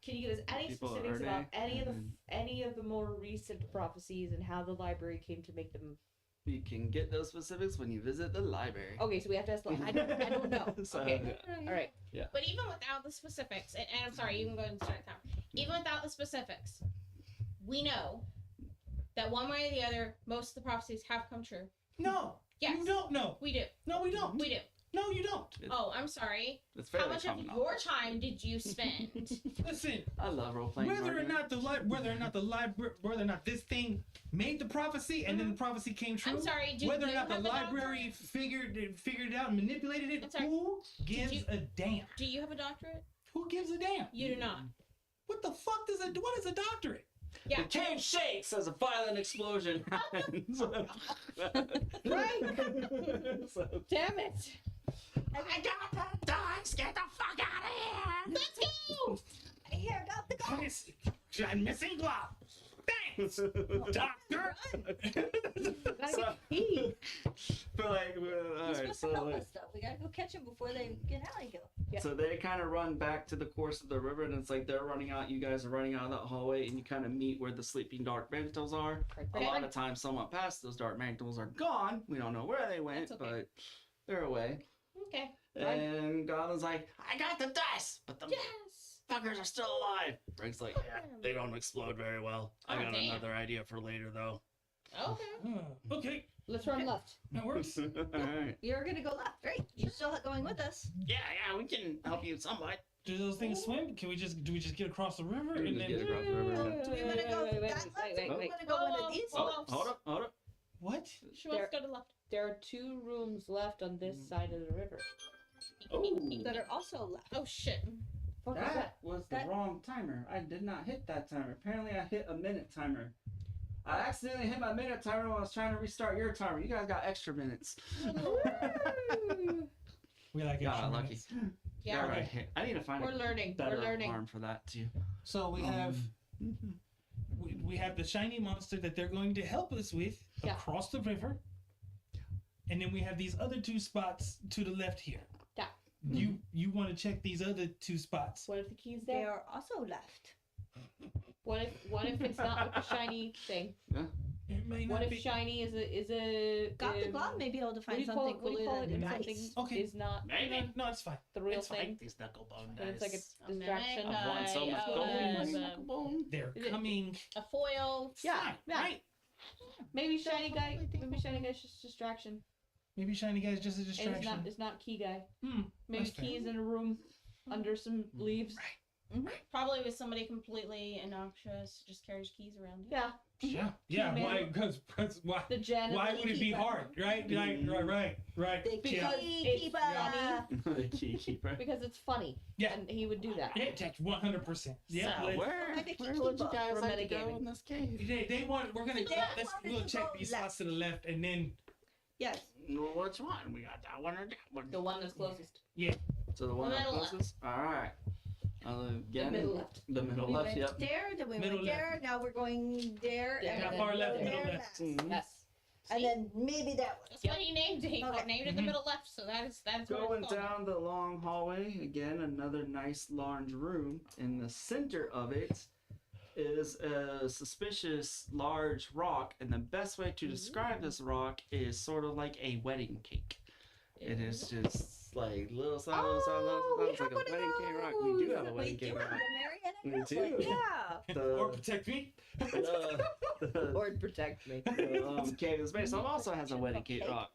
Can you give us any People specifics are about earning, any of the more recent prophecies and how the library came to make them? You can get those specifics when you visit the library. Okay, so we have to ask. I don't know. So, Okay, yeah. all right. But even without the specifics, and I'm sorry, you can go ahead and start the timer. Even without the specifics, we know that one way or the other, most of the prophecies have come true. No. Yes. You don't know. We do. No, we don't. We do. No, you don't. Oh, I'm sorry. It's How fairly much of common your knowledge. time did you spend? Listen. I love role playing. Whether or not this thing made the prophecy and then the prophecy came true. I'm sorry. Whether or you not the have a library figured it out and manipulated I'm it, sorry. who gives you- a damn? Do you have a doctorate? Who gives a damn? You do not. What the fuck what is a doctorate? Yeah. The cave shakes as a violent explosion happens. Right. So- Damn it. I got the dice. Get the fuck out of here. Let's go. Here, got the gun. I'm missing glove. Thanks, doctor. Gotta So- get pee. But like, He's alright, supposed so to help like, us stuff. We gotta go catch him before they get out of here. Yeah. so they kind of run back to the course of the river, and it's like they're running out. You guys are running out of that hallway, and you kind of meet where the sleeping dark mantles are. A lot of times, someone passed. Those dark mantles are gone. We don't know where they went, That's okay. but they're away. Okay. And Goblin's like, I got the dice, but the Yes. fuckers are still alive. Frank's like, yeah, they don't explode very well. I Oh, got damn. another idea for later, though. Okay. Okay, Let's run left. that works. Alright. You're gonna go left, right? You're still going with us. Yeah, we can help you somewhat. Do those things swim? Do we just get across the river We and just then get across the river. Do we wanna go that left or do we wanna go one of these? Whoa. Hold up. what? She wants to go to the left. There are 2 rooms left on this side of the river. Oh, That are also left. Oh shit. Fuck is that that? was the that- wrong timer. I did not hit that timer. Apparently, I hit a minute timer. I accidentally hit my minute timer when I was trying to restart your timer. You guys got extra minutes. We like Got extra lucky. minutes. Yeah. All right. I need to find We're a learning. better We're learning. alarm for that too. So we have we have the shiny monster that they're going to help us with Yeah. across the river, and then we have these other 2 spots to the left here. Yeah. You want to check these other 2 spots? What if the key's They there? are also left. What if it's not with the shiny thing? It may What not if be. shiny is a Got the glove may be able to what do find you call something it? What do you cooler call it? than If dice. something Okay. is not No, it's fine. the real It's thing, fine. These knucklebone but it's like a A distraction. mimic, I want some uh, They're Is it- coming. a foil. Yeah, Fine, yeah. Right. Maybe shiny guy. Maybe shiny guy's just distraction. Maybe shiny guy's just a And distraction. it's not key guy. Hmm. Maybe That's fair. key's in a room under some leaves. Probably with somebody completely innocuous, just carries keys around. Yeah, Yeah. Man. Why? Because why? the janitor. Why would it be hard? Right. Right. The Yeah. keeper. The key keeper. Because it's funny. Yeah. And he would do that. Yeah, that's 100%. Yeah. So, let's- Where Like a would you keeper guys for like to go metagaming. in this cave? They want. We're gonna. Yeah, We'll check these spots to the left, and then. Yes. Well, which one? We got that one or that one? The one that's closest. So the one The that middle left. closest? Alright. The middle left. The middle We left, went yep. there, then we Middle went there, now we're going there, Yeah, and how then far we left, go middle there left? last. Mhm. Yes. And then maybe that one. That's what he named it. He Okay. named it the middle left, so that's what Going it's called. down the long hallway, again, another nice large room. In the center of it is a suspicious large rock, and the best way to describe this rock is sort of like a wedding cake. It is just like little side, little side, little we side. It's like have a one of wedding cake rock. We do have a those. wedding We cake do rock. have a Marianne We and do. Nicole, Yeah. Or The, protect me. the, Lord protect me. cave is based on also has a wedding cake rock.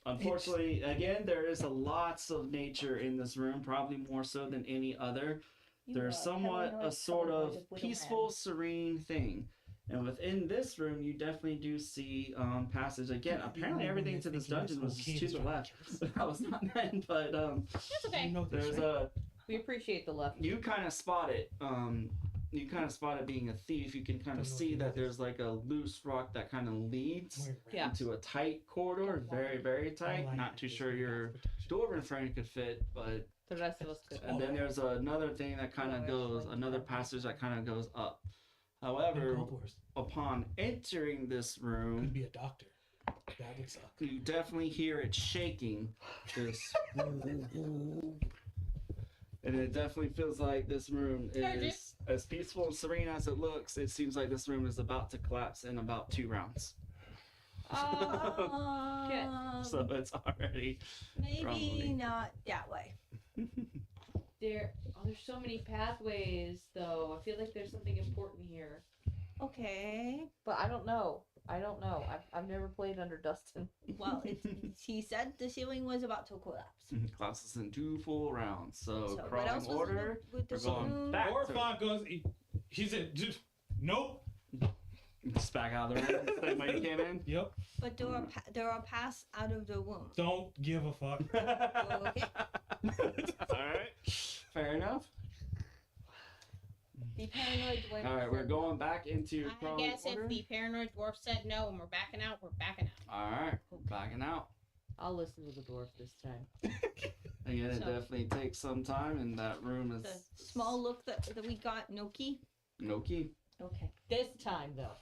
Unfortunately, again, there is a lots of nature in this room, probably more so than any other. There's somewhat a sort of peaceful, serene thing. And within this room, you definitely do see passage. Again, apparently everything to this dungeon was just to the left. That was not meant, but That's okay. there's a We appreciate the left. you kind of spot it. You kind of spot it being a thief. You can kind of see that there's like a loose rock that kind of leads Yeah. into a tight corridor, very, very tight. Not too sure your dwarven friend could fit, but The rest of us could. and then there's another thing that kind of goes, another passage that kind of goes up. However, upon entering this Could room, be a doctor. That would suck. you definitely hear it shaking. This, and it definitely feels like this room is as peaceful and serene as it looks. It seems like this room is about to collapse in about 2 rounds. So it's already Maybe Probably. not that way. There's so many pathways though. I feel like there's something important here. Okay. But I don't know. I've never played under Dustin. Well, he said the ceiling was about to collapse. collapses in 2 full rounds. So, So what crawling else was order. with the We're going spoon? back. Orphan goes. He said, "Nope." Just back out of the room. Same way you came in. Yep. But there are paths out of the womb. Don't give a fuck. Okay. Alright. Fair enough. The paranoid dwarf. Alright, we're going back into I crawling guess order. if the paranoid dwarf said no and we're backing out, we're backing out. Alright, backing out. I'll listen to the dwarf this time. Again, it So- definitely takes some time, and that room is The small look that we got, no key. no key. Okay. This time though.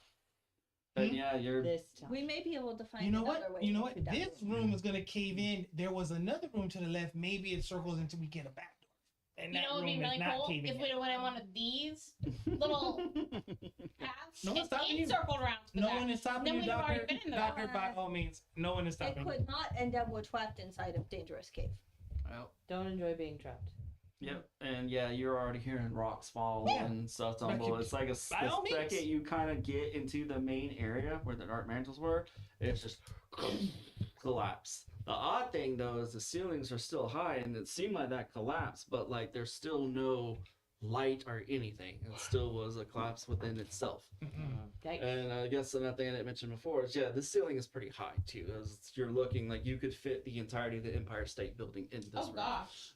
But yeah, you're This time. We may be able to find You know another what? way. You know what? into that This room. room is gonna cave in. There was another room to the left. Maybe it circles until we get a back door. And You that know what would room be is really not cool? caving If in. we went in one of these little paths No one's and stopping you. circled around to the No back. one is stopping Then you, we've already doctor. been in there. Doctor, by all means, no one is It stopping you. could not end up we're trapped inside of dangerous cave. well, Don't enjoy being trapped. yep, and yeah, you're already hearing rocks fall Yeah. and stuff Like tumble. you- It's like by all the means. second you kind of get into the main area where the dark mantles were, it's just collapse. The odd thing though is the ceilings are still high, and it seemed like that collapsed, but like there's still no light or anything. It still was a collapse within itself. Okay. And I guess another thing I didn't mention before is, yeah, the ceiling is pretty high too. You're looking like you could fit the entirety of the Empire State Building in this Oh room. gosh.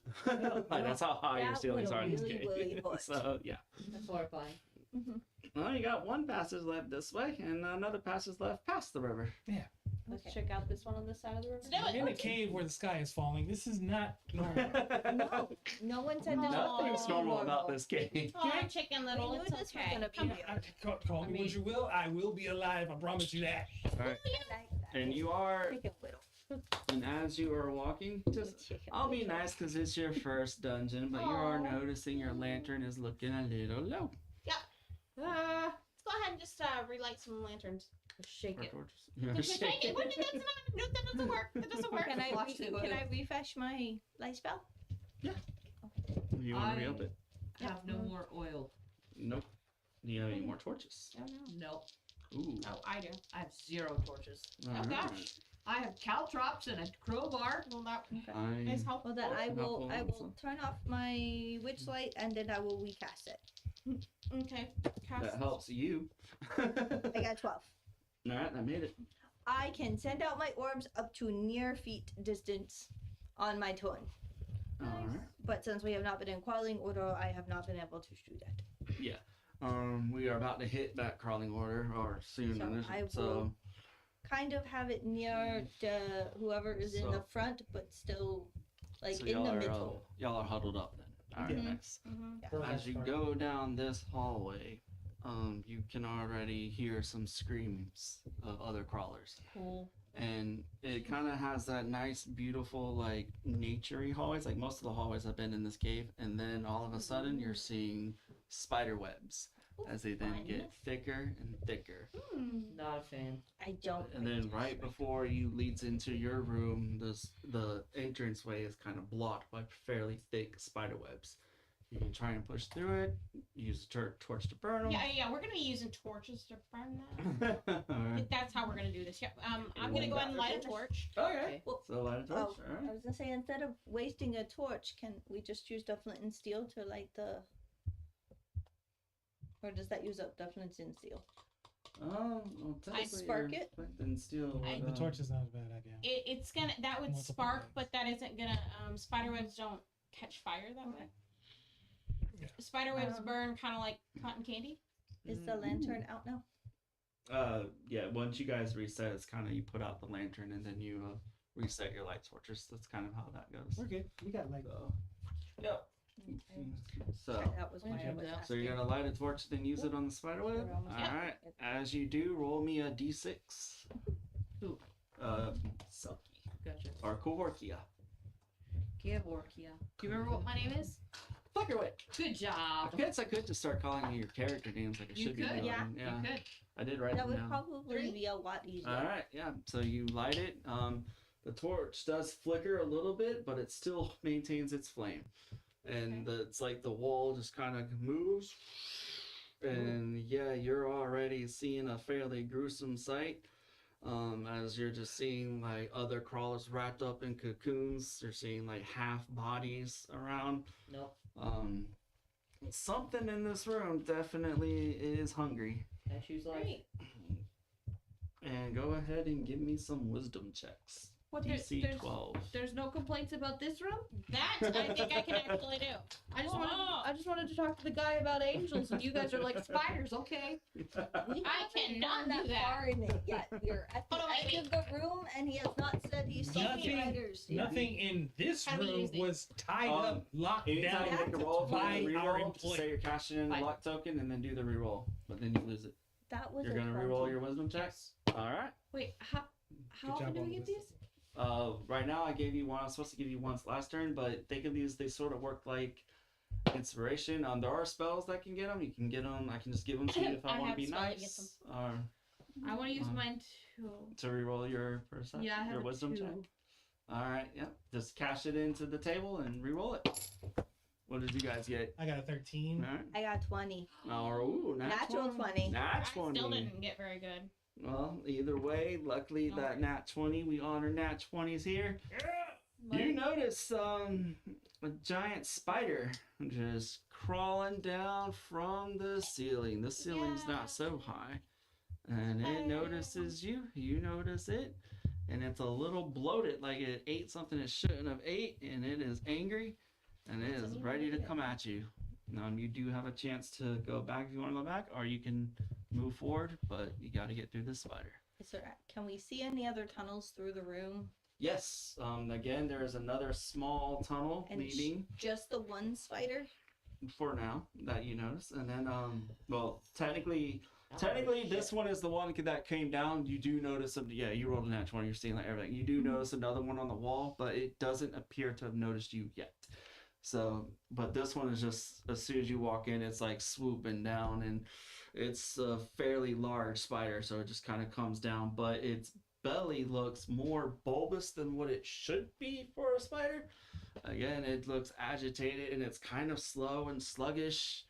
Like that's how high your That ceilings would are in this really, game. really hurt. So yeah. That's horrifying. Well, you got one passage left this way, and another passage left past the river. Let's Okay. check out this one on the side of the river. Let's do it. In a cave where the sky is falling. This is not normal. No, no one said this. Nothing's was normal about this game. Oh, chicken little. We knew It's this was okay. gonna be Come real. here. Call me what you will. I will be alive. I promise you that. All right. Like that. And you are, Chicken little. and as you are walking, just Chicken I'll be little. nice because it's your first dungeon, but you are Aw. noticing your lantern is looking a little low. Let's go ahead and just relight some lanterns. Shake Or it. torches. Just shake it. What? That's not. No, that doesn't work. That doesn't work. Can I, Watch the can oil. I refresh my light spell? You want to re-up it? Have no more oil. Nope. Do you have any more torches? Oh no. No. Ooh. Oh, I do. I have 0 torches. All gosh. right. I have caltrops and a crowbar. Well, that I is helpful. Well, then I will Helpful. turn off my witch light and then I will recast it. Okay. Cast. that helps you. I got 12. All right, I made it. I can send out my orbs up to near feet distance on my turn. All right. But since we have not been in crawling order, I have not been able to do that. We are about to hit that crawling order, or soon. So in I this, will- Kind of have it near the whoever is in the So- front, but still like so in y'all the are, middle. y'all are huddled up then. All right, Yeah. nice. Mm-hmm. As you go down this hallway, you can already hear some screams of other crawlers. Cool. And it kind of has that nice, beautiful, like, naturey hallways. Like, most of the hallways have been in this cave. And then all of a sudden, you're seeing spider webs as they then fun. get thicker and thicker. Not a fan. I don't. And then right before you leads into your room, the entranceway is kind of blocked by fairly thick spider webs. You can try and push through it. Use a torch to burn them. Yeah, we're gonna be using torches to burn that. Alright. That's how we're gonna do this. Yep. I'm gonna go ahead and light a torch. Okay. Well, So light a torch. oh, Alright. I was gonna say instead of wasting a torch, can we just use the flint and steel to light the? Or does that use up the flint and steel? Well, technically spark your it? flint and steel. I- would, The torch is not a bad idea. It's gonna that would Multiple spark, ways. but that isn't gonna. Spider webs don't catch fire that way. Yeah. Spider webs Um, burn kind of like cotton candy. Is the lantern out now? Yeah. Once you guys reset, it's kind of you put out the lantern and then you reset your light torches. That's kind of how that goes. We're good. We got like So, yep. So, That was my Yeah, was yeah. so you're gonna light a torch, then use it on the spider web. We're almost All done. right. As you do, roll me a d6. Ooh. Selkie Gotcha. or Kohorkia. Gevorkia. Do you remember what my name is? Fuckerwick. Good I job. guess I could just start calling you your character names like I You should be could, doing. yeah. Yeah. You could. I did write That them would down. probably Three? be a lot easier. All right, yeah. So you light it. The torch does flicker a little bit, but it still maintains its flame. And it's like the wall just kind of moves. And yeah, you're already seeing a fairly gruesome sight. As you're just seeing like other crawlers wrapped up in cocoons. You're seeing like half bodies around. Nope. Something in this room definitely is hungry. Cashews life. Great. And go ahead and give me some wisdom checks. What DC 12. There's no complaints about this room. That I think I can actually do. I just wanted to talk to the guy about angels, and you guys are like spiders. Okay. We I haven't cannot gone do that. far in it yet. We're at the Hold on, edge wait. of the room, and he has not said he's seen Nothing- spiders. nothing in this How do we room use these? was tied up, locked Anytime down you make a roll for by the our reroll, just say employee. you're cashing in the Fine. lock token and then do the reroll. But then you lose it. That was You're a gonna fun reroll one. your wisdom checks? Alright. Wait. How Good often job do on we get this. these? Right now I gave you one. I was supposed to give you once last turn, but they can these. They sort of work like inspiration. There are spells that can get them. You can get them. I can just give them to you if I I want have to be spell that nice. gets Or I want to use Wow. mine too. to reroll your perception, Yeah, I have your a wisdom 2. check. All right. Yep. Just cash it into the table and reroll it. What did you guys get? I got a 13. All right. I got 20. Ooh, Natural 20. Nat I 20. still didn't get very good. Well, either way, luckily that Okay. nat 20, we honor nat 20s here. You notice a giant spider just crawling down from the ceiling. The ceiling's not so high. And it notices you. You notice it. And it's a little bloated, like it ate something it shouldn't have ate. And it is angry. And it is ready to come at you. You do have a chance to go back if you want to go back. Or you can move forward. But you got to get through this spider. Can we see any other tunnels through the room? Yes. Again, there is another small tunnel leading. Just the one spider? For now, that you notice. And then, well, technically, this one is the one that came down. You do notice some. Yeah, you rolled a natural one. You're seeing like everything. You do notice another one on the wall, but it doesn't appear to have noticed you yet. So, but this one is just as soon as you walk in, it's like swooping down, and it's a fairly large spider, so it just kind of comes down. But its belly looks more bulbous than what it should be for a spider. Again, it looks agitated, and it's kind of slow and sluggish.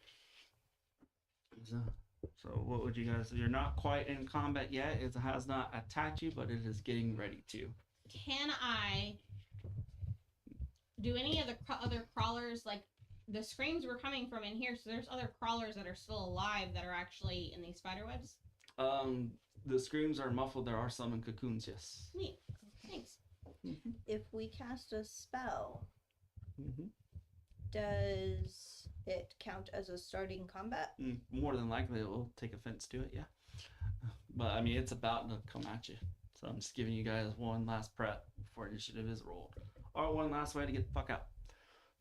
So what would you guys... You're not quite in combat yet. It has not attacked you, but it is getting ready to. Can I do any of the other crawlers, like the screams were coming from in here, so there's other crawlers that are still alive that are actually in these spider webs? The screams are muffled. There are some in cocoons, yes. Neat. Thanks. If we cast a spell, does it count as a starting combat? More than likely, it will take offense to it, yeah. But, I mean, it's about to come at you. So I'm just giving you guys one last prep before initiative is rolled. Or one last way to get the fuck out.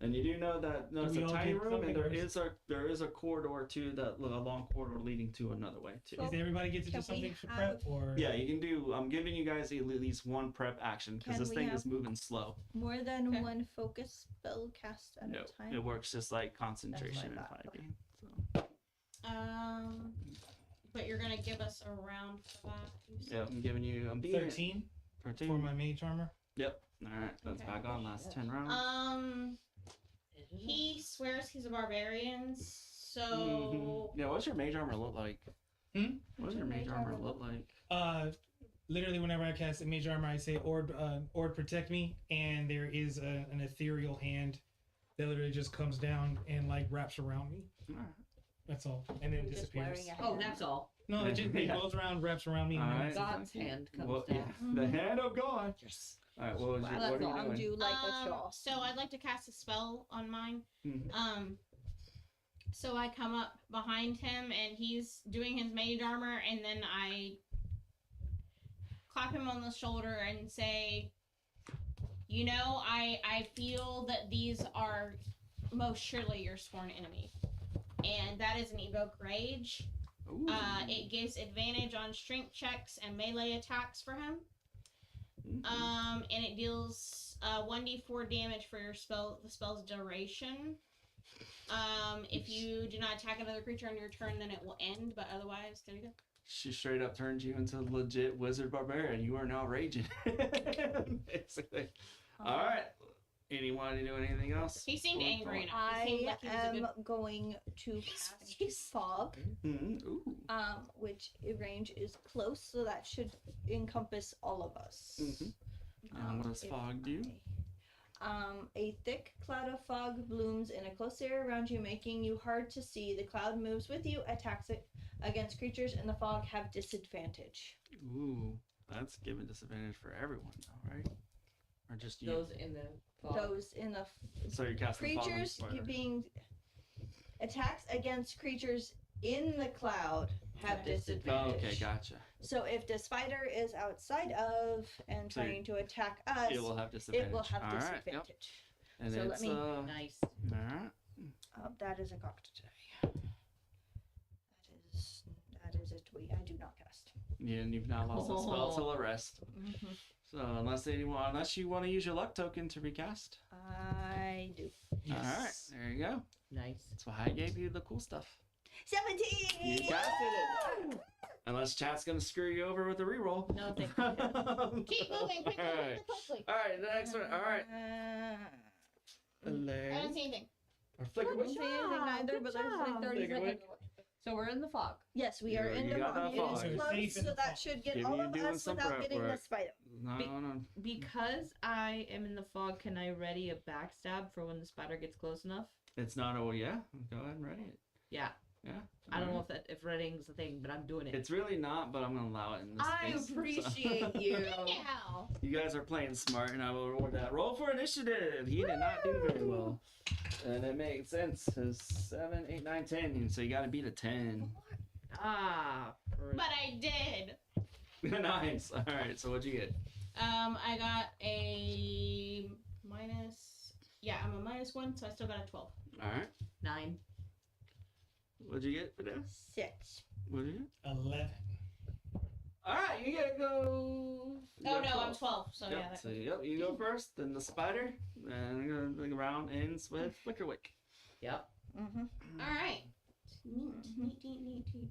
And you do know that it's a tiny room, and there is a corridor too, a long corridor leading to another way too. Does everybody get to do something for prep, or? Yeah, you can do. I'm giving you guys at least one prep action because this thing is moving slow. More than one focus spell cast at a time. It works just like concentration in 5e. So. But you're gonna give us a round for that. Yeah, I'm giving you. I'm being 13 for my mage armor. Yep. All right, that's back on last 10 rounds. He swears he's a barbarian, so... Yeah, what's your mage armor look like? What does your mage armor look like? Literally whenever I cast a mage armor, I say, Ord protect me, and there is an ethereal hand that literally just comes down and like wraps around me. All right. That's all. And then it disappears. Oh, that's all. No, it just goes around, wraps around me. All right. God's hand comes down. The hand of God. Yes. All right, what are you doing? Do like a shawl. So I'd like to cast a spell on mine. So I come up behind him, and he's doing his mage armor, and then I clap him on the shoulder and say, you know, I feel that these are most surely your sworn enemy. And that is an evoke rage. It gives advantage on strength checks and melee attacks for him. And it deals 1d4 damage for your the spell's duration. If you do not attack another creature on your turn, then it will end, but otherwise, there you go. She straight up turns you into a legit wizard barbarian. You are now raging. Basically. Alright. Anyone to do anything else? He seemed angry enough. I am going to cast fog, which range is close, so that should encompass all of us. What does fog do? A thick cloud of fog blooms in a close area around you, making you hard to see. The cloud moves with you, attacks it against creatures in the fog have disadvantage. Ooh, that's given disadvantage for everyone, though, right? Or just you? Those in the fog. Those in the so you're casting creatures fog on being attacks against creatures in the cloud have disadvantage. Okay, gotcha. So if the spider is outside of and trying to attack us, it will have disadvantage. It will have disadvantage. Right, yep. And so it's, let me. Nice. All right. That is a cocktail. That is it. I do not cast. Yeah, and you've now lost a spell till arrest. So unless you want to use your luck token to recast. I do. Yes. All right, there you go. Nice. That's why I gave you the cool stuff. 17. You casted it. Unless chat's gonna screw you over with the reroll. No, thank you. Keep moving quickly. All right, the next one. All right. I don't see anything. Or flicker I don't see anything either, but there's like 30 Take a seconds. wink. So we're in the fog. Yes, we are You in the got fog. that It fog. is You're close, safe in so the that fog. should get Give all you of doing us some without prep getting the work. spider. No. Because I am in the fog, can I ready a backstab for when the spider gets close enough? It's not a yeah. Go ahead and ready it. Yeah. Yeah. I don't know alright. if readying's a thing, but I'm doing it. It's really not, but I'm gonna allow it in this I case. So- appreciate you. Yeah. You guys are playing smart, and I will reward that. Roll for initiative. He did not do very well, and it makes sense. His 7, 8, 9, 10. And so you got to beat a 10. Ah. But I did. Nice. All right. So what'd you get? I got a minus. Yeah, I'm a -1, so I still got a 12. All right. 9. What'd you get for this? 6. What'd you get? 11. All right. You gotta go. You Oh got no, I'm 12. So Yep. yeah. That So yep. You go first. Then the spider, and the round ends with Flickerwick. Yep. Mm-hmm. All right. Neat.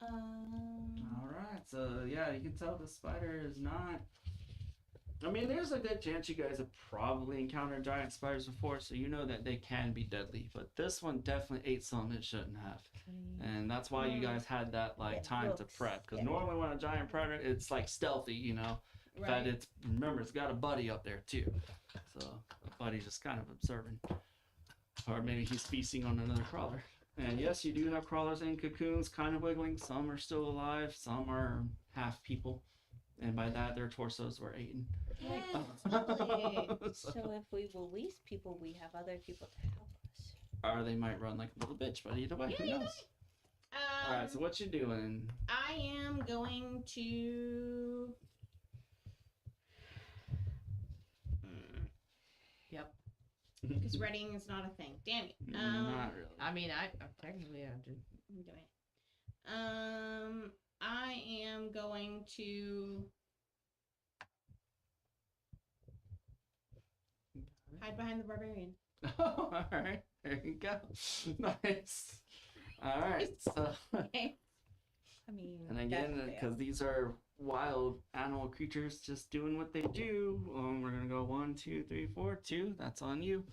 All right, so yeah, you can tell the spider is not. I mean, there's a good chance you guys have probably encountered giant spiders before, so you know that they can be deadly. But this one definitely ate something it shouldn't have, and that's why you guys had that like Yeah, time to looks. prep. Because Yeah. normally when a giant predator, it's like stealthy, you know. Right. But it's remember it's got a buddy up there too, so the buddy's just kind of observing, or maybe he's feasting on another crawler. And yes, you do have crawlers in cocoons, kind of wiggling. Some are still alive, some are half people, and by that their torsos were eaten. Yes, So- So if we release people, we have other people to help us. or they might run like a little bitch, but either way, who Yeah, knows? All right, so what you doing? I am going to. Yep. Because reading is not a thing. Damn it. Not really. I mean, I technically have to. I'm doing it. I am going to hide behind the barbarian. Oh, all right, there you go. Nice. All right, so. Okay. I mean, And again, that's because these are wild animal creatures just doing what they do, we're gonna go 1, 2, 3, 4, 2. That's on you.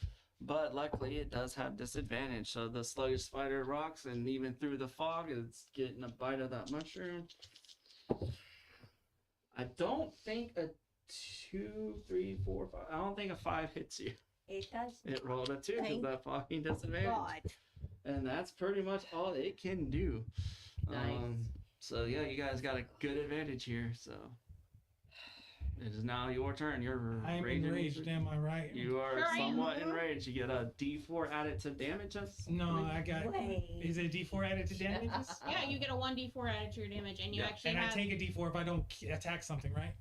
But luckily, it does have disadvantage. So the sluggish spider rocks, and even through the fog, it's getting a bite of that mushroom. I don't think a 2, 3, 4, 5. I don't think a 5 hits you. It does. It rolled a 2 because Thank that fogging disadvantage. God. And that's pretty much all it can do. Nice. So yeah, you guys got a good advantage here. So it is now your turn. You're I'm raging. enraged, am I right? You are Sure I am. somewhat enraged. You get a D4 added to damages. No, I got. Wait. Is it a D4 added to damages? Yeah, you get a 1d4 added to your damage, and you Yeah. actually And I have. take a D4 if I don't attack something, right?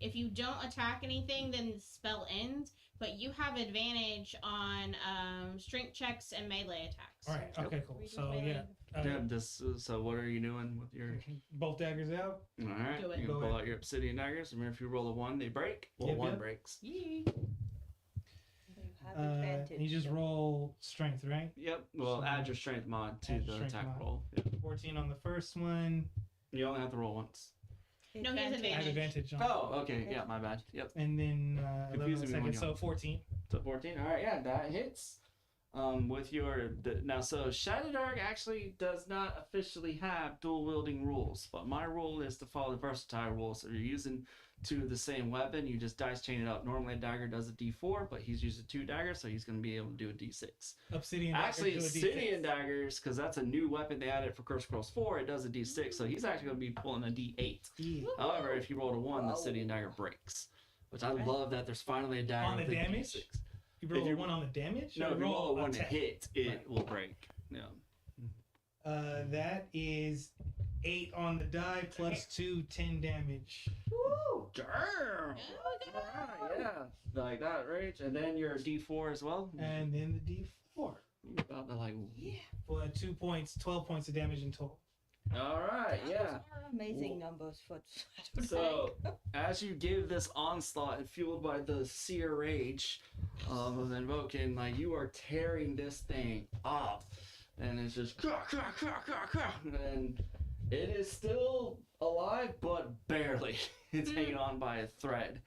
If you don't attack anything, then the spell ends. But you have advantage on strength checks and melee attacks. All right. Okay. Cool. Reduce So melee. yeah. Yeah. So what are you doing with your? Both daggers out. All right. Do it. You Go can pull ahead. out your obsidian daggers. Remember, if you roll a 1, they break. Well, Yep, 1 yep. breaks. Yee. You have advantage. You just so- roll strength, right? Yep. Well, So- add your strength mod to Add the strength attack mod. roll. Yep. 14 on the first one. You only have to roll once. No, he has I have Advantage. advantage on. Oh, okay. Yeah, my bad. Yep. And then 11 on the Confusing me when second, you- so 14. So 14. All right, yeah, that hits. With your now, so ShadowDark actually does not officially have dual wielding rules, but my rule is to follow the versatile rule. So if you're using 2 of the same weapon, you just dice chain it up. Normally a dagger does a D4, but he's using 2 daggers, so he's going to be able to do a D6. Obsidian. dagger Actually, to a D6. obsidian daggers, because that's a new weapon they added for Curse Scrolls 4, it does a D6, so he's actually going to be pulling a D8. Yeah. However, if you rolled a 1, the obsidian dagger breaks. Which I love that there's finally a dagger On the with a damage? D6. You roll If you- a 1 on the damage? No, or if you roll a 1 to attack? hit, it Right. will break. Yeah. That is 8 on the die plus 2, 10 damage. Woo! Damn! Oh, good. Alright, yeah. Like that, Rage. And then your D4 as well. And then the D4. You're about to like. For 2 points, 12 points of damage in total. Alright, yeah. Amazing Whoa. numbers for So, as you give this onslaught and fueled by the seer rage of invoking, like you are tearing this thing up, and it's just and it is still alive, but barely. It's hanging on by a thread.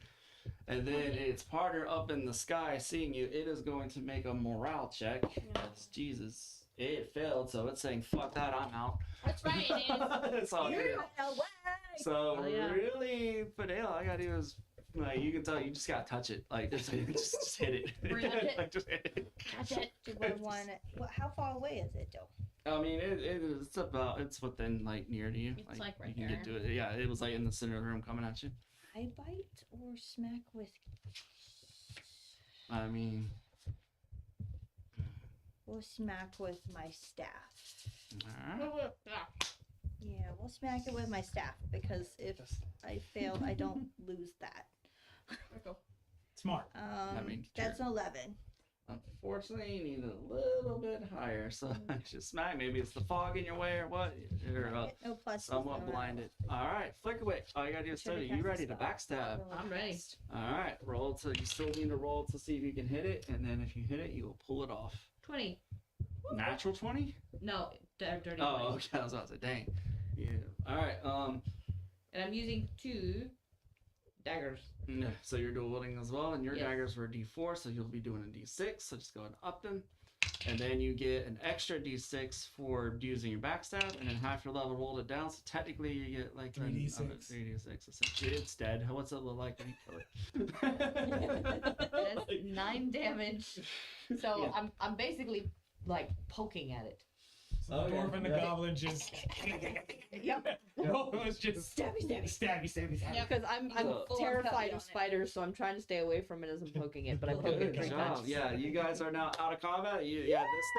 And then its partner up in the sky seeing you, it is going to make a morale check. Jesus. It failed, so it's saying, fuck that, I'm out. That's right, it is. So, You're away. so Oh, yeah. really, Fidel, all I gotta do is, like, you can tell, you just gotta touch it. Like, just hit it. Touch it. Like, just hit it. That's it. Do I want it? How far away is it, though? I mean, it's within, like, near to you. It's, like, right you can get to it. Yeah, it was, like, in the center of the room coming at you. I bite or smack with? I mean, We'll smack with my staff. alright. Yeah, we'll smack it with my staff because if I fail, I don't lose that. Smart. mean, That's sure. an 11. Unfortunately, you need a little bit higher, so I should smack. Maybe it's the fog in your way or what? You're No plus. somewhat blinded. Alright, Flickerwick. All you gotta do is study. You ready to backstab? I'm ready. Alright, roll to, you still need to roll to see if you can hit it, and then if you hit it, you will pull it off. 20. Natural 20? No, dirty 20. Oh, okay, I was about to say, dang. Yeah. Alright, And I'm using 2 daggers. yeah, so you're dual wielding as well, and your Yes. daggers were D4, so you'll be doing a D6, so just go ahead and up them. And then you get an extra D6 for using your backstab, and then half your level rolled it down, so technically you get like 3d6. 3d6 essentially. It's dead. What's it look like when you kill it? That's 9 damage. So Yeah. I'm basically like poking at it. So the dwarf and the goblin just. Yep. It was just Stabby, stabby. stabby. Yep. Because I'm Full terrified on of it. spiders, so I'm trying to stay away from it as I'm poking it. But I poke it Good 3 job. times. Yeah, you guys are now out of combat. This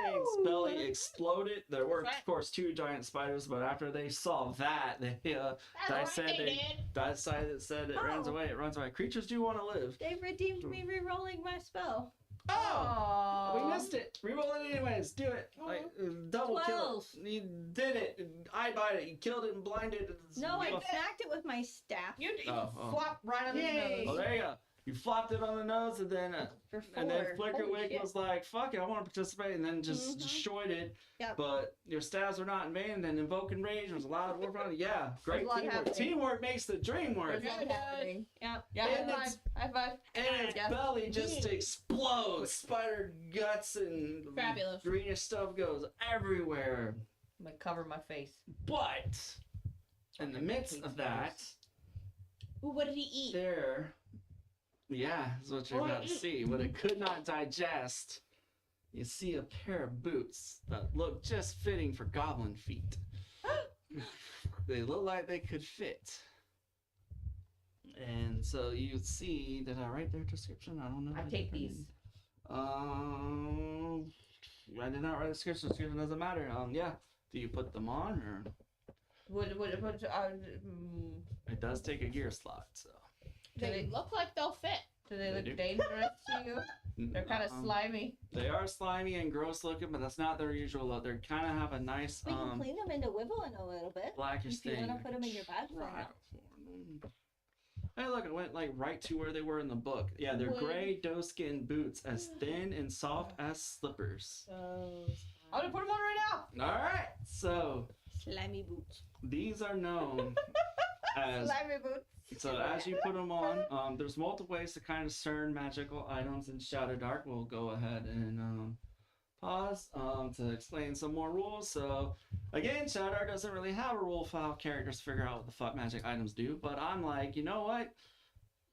thing's belly exploded. There were, of course, 2 giant spiders, but after they saw that, they That's I right, said they they- did. that side that said it runs Oh. away. It runs away. Creatures do want to live. They redeemed me re-rolling my spell. Oh, we Aww. missed it. Reroll it anyways. Do it. Like double 12. kill it. You did it. I bite it. You killed it and blinded it. No, I Oh, smacked it with my staff. You Oh. flop right on his Yay. nose. there you go. You flopped it on the nose, and then For 4. and then Holy Flickerwick shit. was like, "Fuck it, I want to participate," and then just Mhm. destroyed it. Yep. But your stabs were not in vain. And then invoking rage was a lot of work on it. Yeah, great There's a lot teamwork. happening. Teamwork makes the dream work. There's a lot happening. Yep. Yeah, And high five. High five. And its Yeah. belly just explodes. Spider guts and Fabulous. greenish stuff goes everywhere. I'm gonna cover my face. But in the midst of that, Ooh, what did he eat? there, yeah, is what you're about to see. What it could not digest, you see a pair of boots that look just fitting for goblin feet. They look like they could fit. And so you see, did I write their description? I don't know. I if take did. these. I did not write a description. Description doesn't matter. Yeah. Do you put them on, or it does take a gear slot? So They look like they'll fit. Do they They look do. dangerous to you? They're kind of slimy. They are slimy and gross looking, but that's not their usual look. They kind of have a nice We can clean them into wibbling a little bit. blackish If you thing. want to put them in your bag for Right now. for them. Hey, look! It went like right to where they were in the book. Yeah, they're Wood. gray doe-skin boots, as thin and soft as slippers. I'm gonna put them on right now. All right, so Slimy boots. these are known as. Slimy boots. So as you put them on, there's multiple ways to kind of discern magical items in ShadowDark. We'll go ahead and pause to explain some more rules. So again, ShadowDark doesn't really have a rule file. Characters figure out what the fuck magic items do. But I'm like, you know what?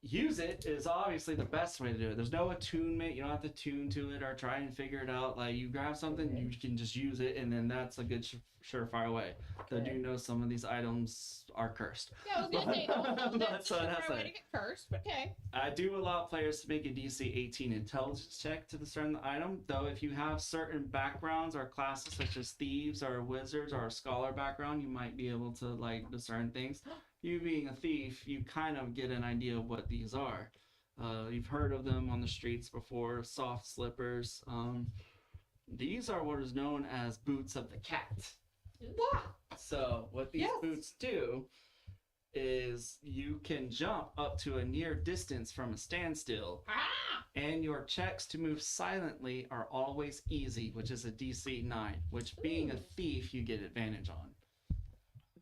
Use it is obviously the best way to do it. There's no attunement. You don't have to tune to it or try and figure it out. Like, you grab something, you can just use it, and then that's a good surefire way. I do know some of these items are cursed. Yeah, I was gonna say, that's So a that's way it. to get cursed, but okay. I do allow players to make a DC 18 intelligence check to discern the item, though if you have certain backgrounds or classes such as thieves or wizards or a scholar background, you might be able to like discern things. You being a thief, you kind of get an idea of what these are. You've heard of them on the streets before, soft slippers. These are what is known as boots of the cat. So what these Yes. boots do is you can jump up to a near distance from a standstill, Ah! and your checks to move silently are always easy, which is a DC 9, which being a thief, you get advantage on.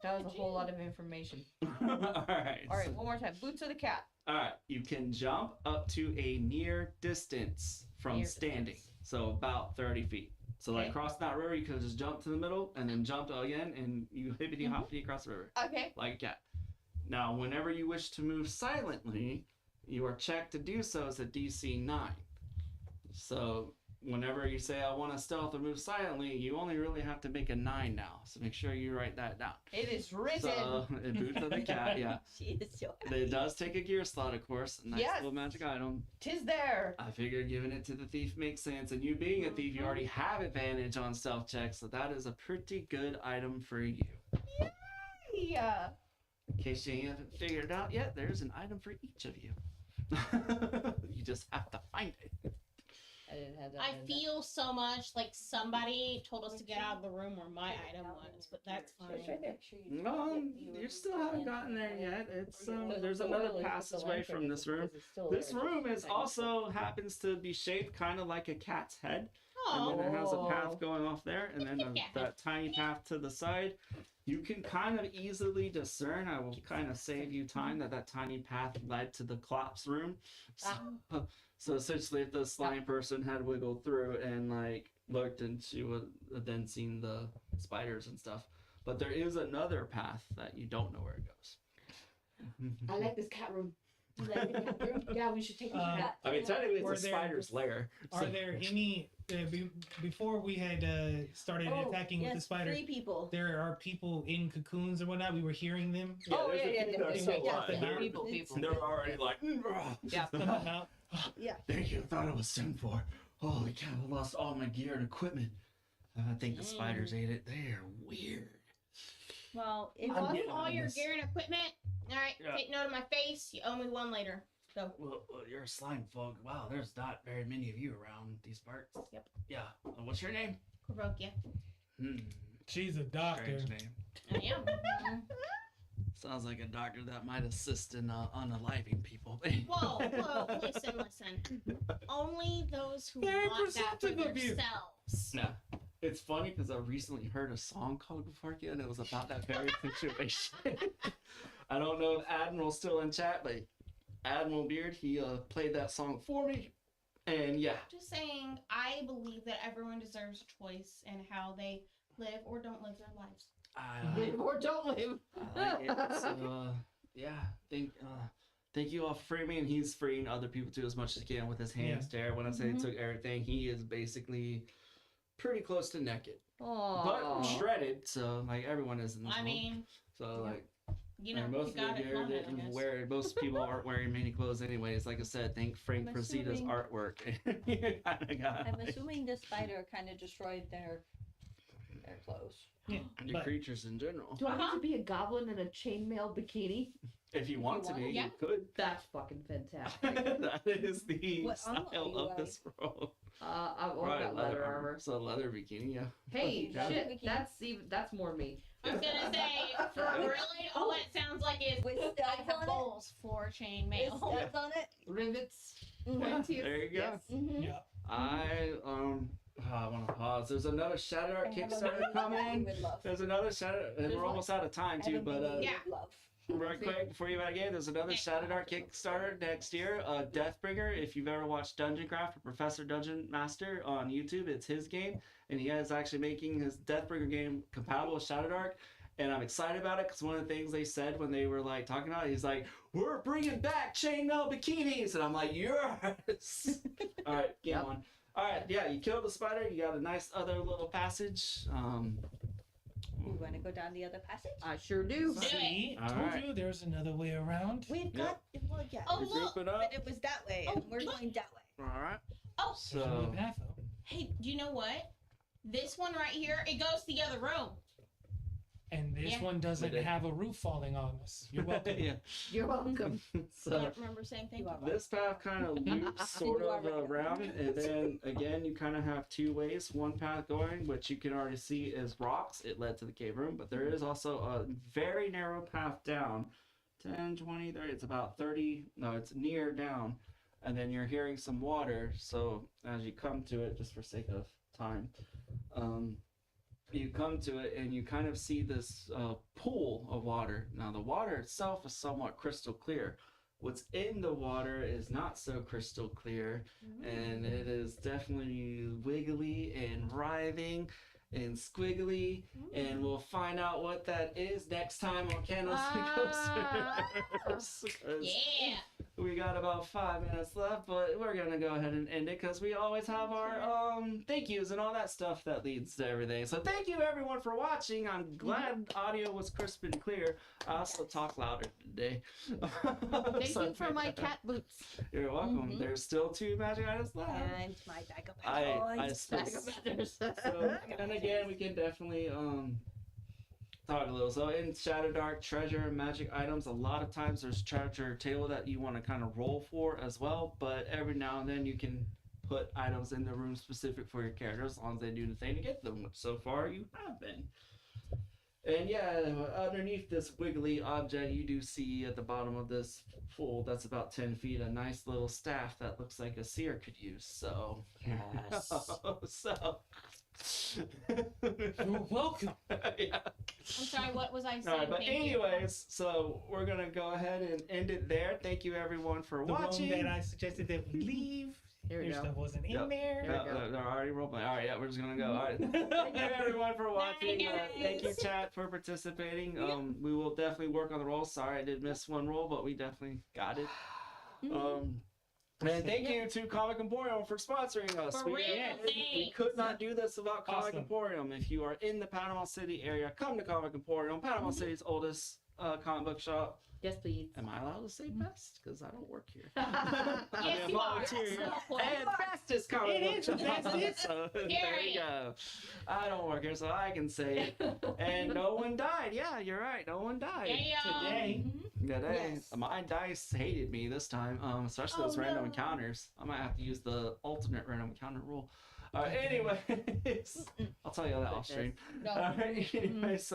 That was a whole lot of information. Alright. All right, one more time. Boots of the cat. All right, you can jump up to a near distance from Near standing, distance. so about 30 feet. So like Okay. crossing that river, you could just jump to the middle and then jump again, and you hippity hoppity across the river Okay. like a cat. Now, whenever you wish to move silently, you are checked to do so as a DC 9. So whenever you say I want to stealth or move silently, you only really have to make a 9 now. So make sure you write that down. It is written. So in boots of the cat, yeah. She is so happy. It does take a gear slot, of course. A nice Yes. little magic item. Tis there. I figured giving it to the thief makes sense. And you being a thief, you already have advantage on stealth checks. So that is a pretty good item for you. Yeah. In case you haven't figured it out yet, there's an item for each of you. You just have to find it. I didn't have that. I feel so much like somebody told us to get out of the room where my item was, but that's fine. It's right there. No, you still haven't gotten there yet. It's there's So another early, passageway it's the from this room. because it's still This there. room is also happens to be shaped kind of like a cat's head. And Oh, then it has a Oh. path going off there, and then Yeah. that tiny path to the side. You can kind of easily discern. I will kind of save you time that tiny path led to the Klopp's room. So essentially, if the slime person had wiggled through and like looked, and she would have then seen the spiders and stuff. But there is another path that you don't know where it goes. I like this cat room. You like the cat room? Yeah, we should take a cat. I mean, technically, Were it's a there- spider's lair. Are there any before we had started attacking with the Yes, spider? 3 people. There are people in cocoons or whatnot. We were hearing them. Oh, there's a yeah, few yeah, that are yeah, still yeah, alive. yeah. They're- People. They're already like, Yeah. Some of them out. Yeah. thank you. Thought it was soon for. Holy cow! I lost all my gear and equipment. I think the spiders ate it. They are weird. Well, if you I'm lost getting all on your this. gear and equipment. All right, Yeah. take note of my face. You owe me one later. Go. Well, you're a slime folk. Wow, there's not very many of you around these parts. Yep. Yeah. What's your name? Korokia. She's a doctor. Strange name. I am. Sounds like a doctor that might assist in unaliving people. Whoa, listen. Only those who Very want that for perceptive of you. themselves. No. It's funny because I recently heard a song called Gufarkia, and it was about that very situation. I don't know if Admiral's still in chat, but Admiral Beard, he played that song for me. And yeah. Just saying, I believe that everyone deserves a choice in how they live or don't live their lives. I Live or don't live. like it. So, yeah. Thank you all for freeing me, and he's freeing other people too as much as he can with his hands there. When I say he took everything, he is basically pretty close to naked. But shredded, so like everyone is in this I world. mean, So like you know, most you got of it the gear from it, I didn't guess. wear. Most people aren't wearing many clothes anyways. Like I said, thank Frank I'm Presita's assuming- artwork. You kinda got I'm assuming the spider kind of destroyed their clothes. Yeah, your but creatures in general. Do I need to be a goblin in a chainmail bikini? If you want to be, yeah. you could. That's fucking fantastic. That is the What armor are style you of this world. I've all got leather armor. So leather bikini, yeah. Hey, Yeah. shit, that's more me. I was gonna say, for really, all it sounds like is With I studs have on it? bowls for Is chainmail. studs on it? Rivets. Mhm. There you go. Mhm. yeah. I want to pause. There's another ShadowDark Kickstarter coming. Would love. There's another Shadow, and we're almost out of time too. But Yeah. Love. right quick before you out again, there's another ShadowDark Kickstarter next year. Deathbringer. If you've ever watched Dungeon Craft or Professor Dungeon Master on YouTube, it's his game, and he is actually making his Deathbringer game compatible with ShadowDark. And I'm excited about it because one of the things they said when they were like talking about it, he's like, "We're bringing back chainmail bikinis," and I'm like, "Yes!" All right, game on. All right, yeah, you killed the spider. You got a nice other little passage. You want to go down the other passage? I sure do. See, All told right. you there's another way around. We've got. Well, yeah. Oh, We're look. grouping up. But it was that way, and we're going that way. All right. Oh, There's another So path, though. hey, do you know what? This one right here, it goes to the other room. And this Yeah. one doesn't But it- have a roof falling on us. You're welcome. yeah. You're welcome. I So don't remember saying thank You you. are right. this path kind of loops sort You of are right. around, and then again you kind of have two ways. One path going, which you can already see is rocks. It led to the cave room, but there is also a very narrow path down. 10, 20, 30, it's about 30, no, it's near down. And then you're hearing some water, so as you come to it, just for sake of time, you come to it and you kind of see this pool of water. Now the water itself is somewhat crystal clear, what's in the water is not so crystal clear, and it is definitely wiggly and writhing and squiggly, and we'll find out what that is next time on Candles and Coasters. 'Cause Yeah. we got about 5 minutes left, but we're gonna go ahead and end it because we always have our thank yous and all that stuff that leads to everything. So thank you everyone for watching. I'm glad audio was crisp and clear. I also talk louder today. Thank you for my cat boots. You're welcome. There's still 2 magic items left. And my bag of I Bag of feathers. so, and again, we can definitely talk a little. So in ShadowDark, treasure and magic items, a lot of times there's treasure table that you want to kind of roll for as well, but every now and then you can put items in the room specific for your character as long as they do the thing to get them, which so far you have been. And yeah, underneath this wiggly object, you do see at the bottom of this pool that's about 10 feet a nice little staff that looks like a seer could use. So, Yes. so You're welcome. yeah. I'm sorry, what was I saying? All right, but Thank you. anyways, so we're gonna go ahead and end it there. Thank you everyone for The watching. one that I suggested that we leave. Here we Your go. stuff wasn't in Yep. there. Here we go. They're already role playing. All right, yeah, we're just gonna go. All right, thank you everyone for watching. Thank you, chat, for participating. We will definitely work on the roll. Sorry, I did miss one roll, but we definitely got it. And thank you to Comic Emporium for sponsoring us. For real, we thanks. could not do this without Comic Awesome. Emporium. If you are in the Panama City area, come to Comic Emporium, Panama City's oldest comic book shop. Yes, please. Am I allowed to say best? Because I don't work here. Yes, I'm you are. volunteer. So And bestest comic It book is the shop. bestest. So, there Period. you go. I don't work here, so I can say it. And no one died. Yeah, you're right. No one died Today. Today. Yes. My dice hated me this time, especially those random encounters. I might have to use the alternate random encounter rule. Anyways, I'll tell you that off stream. No. All right. Anyways,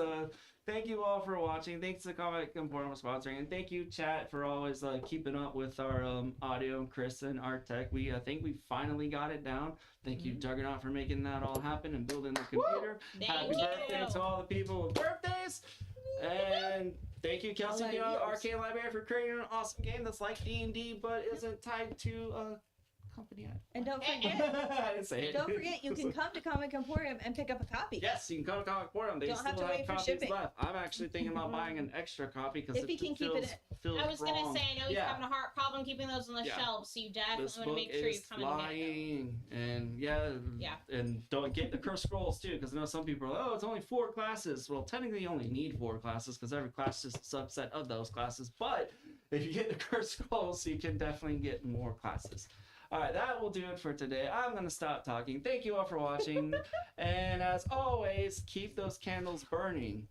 thank you all for watching. Thanks to Comic Emporium for sponsoring, and thank you, chat, for always keeping up with our audio. And Chris and our tech. I think we finally got it down. Thank you, Juggernaut, for making that all happen and building the computer. Thank Happy you. birthday to all the people with birthdays. And thank you, Kelsey, All the right, Arcane Library, for creating an awesome game that's like D&D but isn't tied to a company. And don't I forget, didn't say it. don't forget, you can come to Comic Emporium and pick up a copy. Yes, you can come to Comic Emporium. They Don't still have to have wait for copies shipping. left. I'm actually thinking about buying an extra copy because If he can keep it feels I was wrong. gonna say, I know he's Yeah. having a hard problem keeping those on the Yeah. shelves, so you This definitely want to book make sure you is come and get them. flying, and Yeah. and don't get the cursed scrolls too, because I know some people are like, oh, it's only 4 classes. Well, technically, you only need 4 classes because every class is a subset of those classes. But if you get the cursed scrolls, you can definitely get more classes. All right, that will do it for today. I'm gonna stop talking. Thank you all for watching, and as always, keep those candles burning.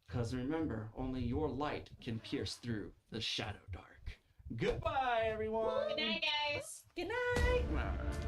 Because remember, only your light can pierce through the shadow dark. Goodbye, everyone. Good night, guys. Good night. All right.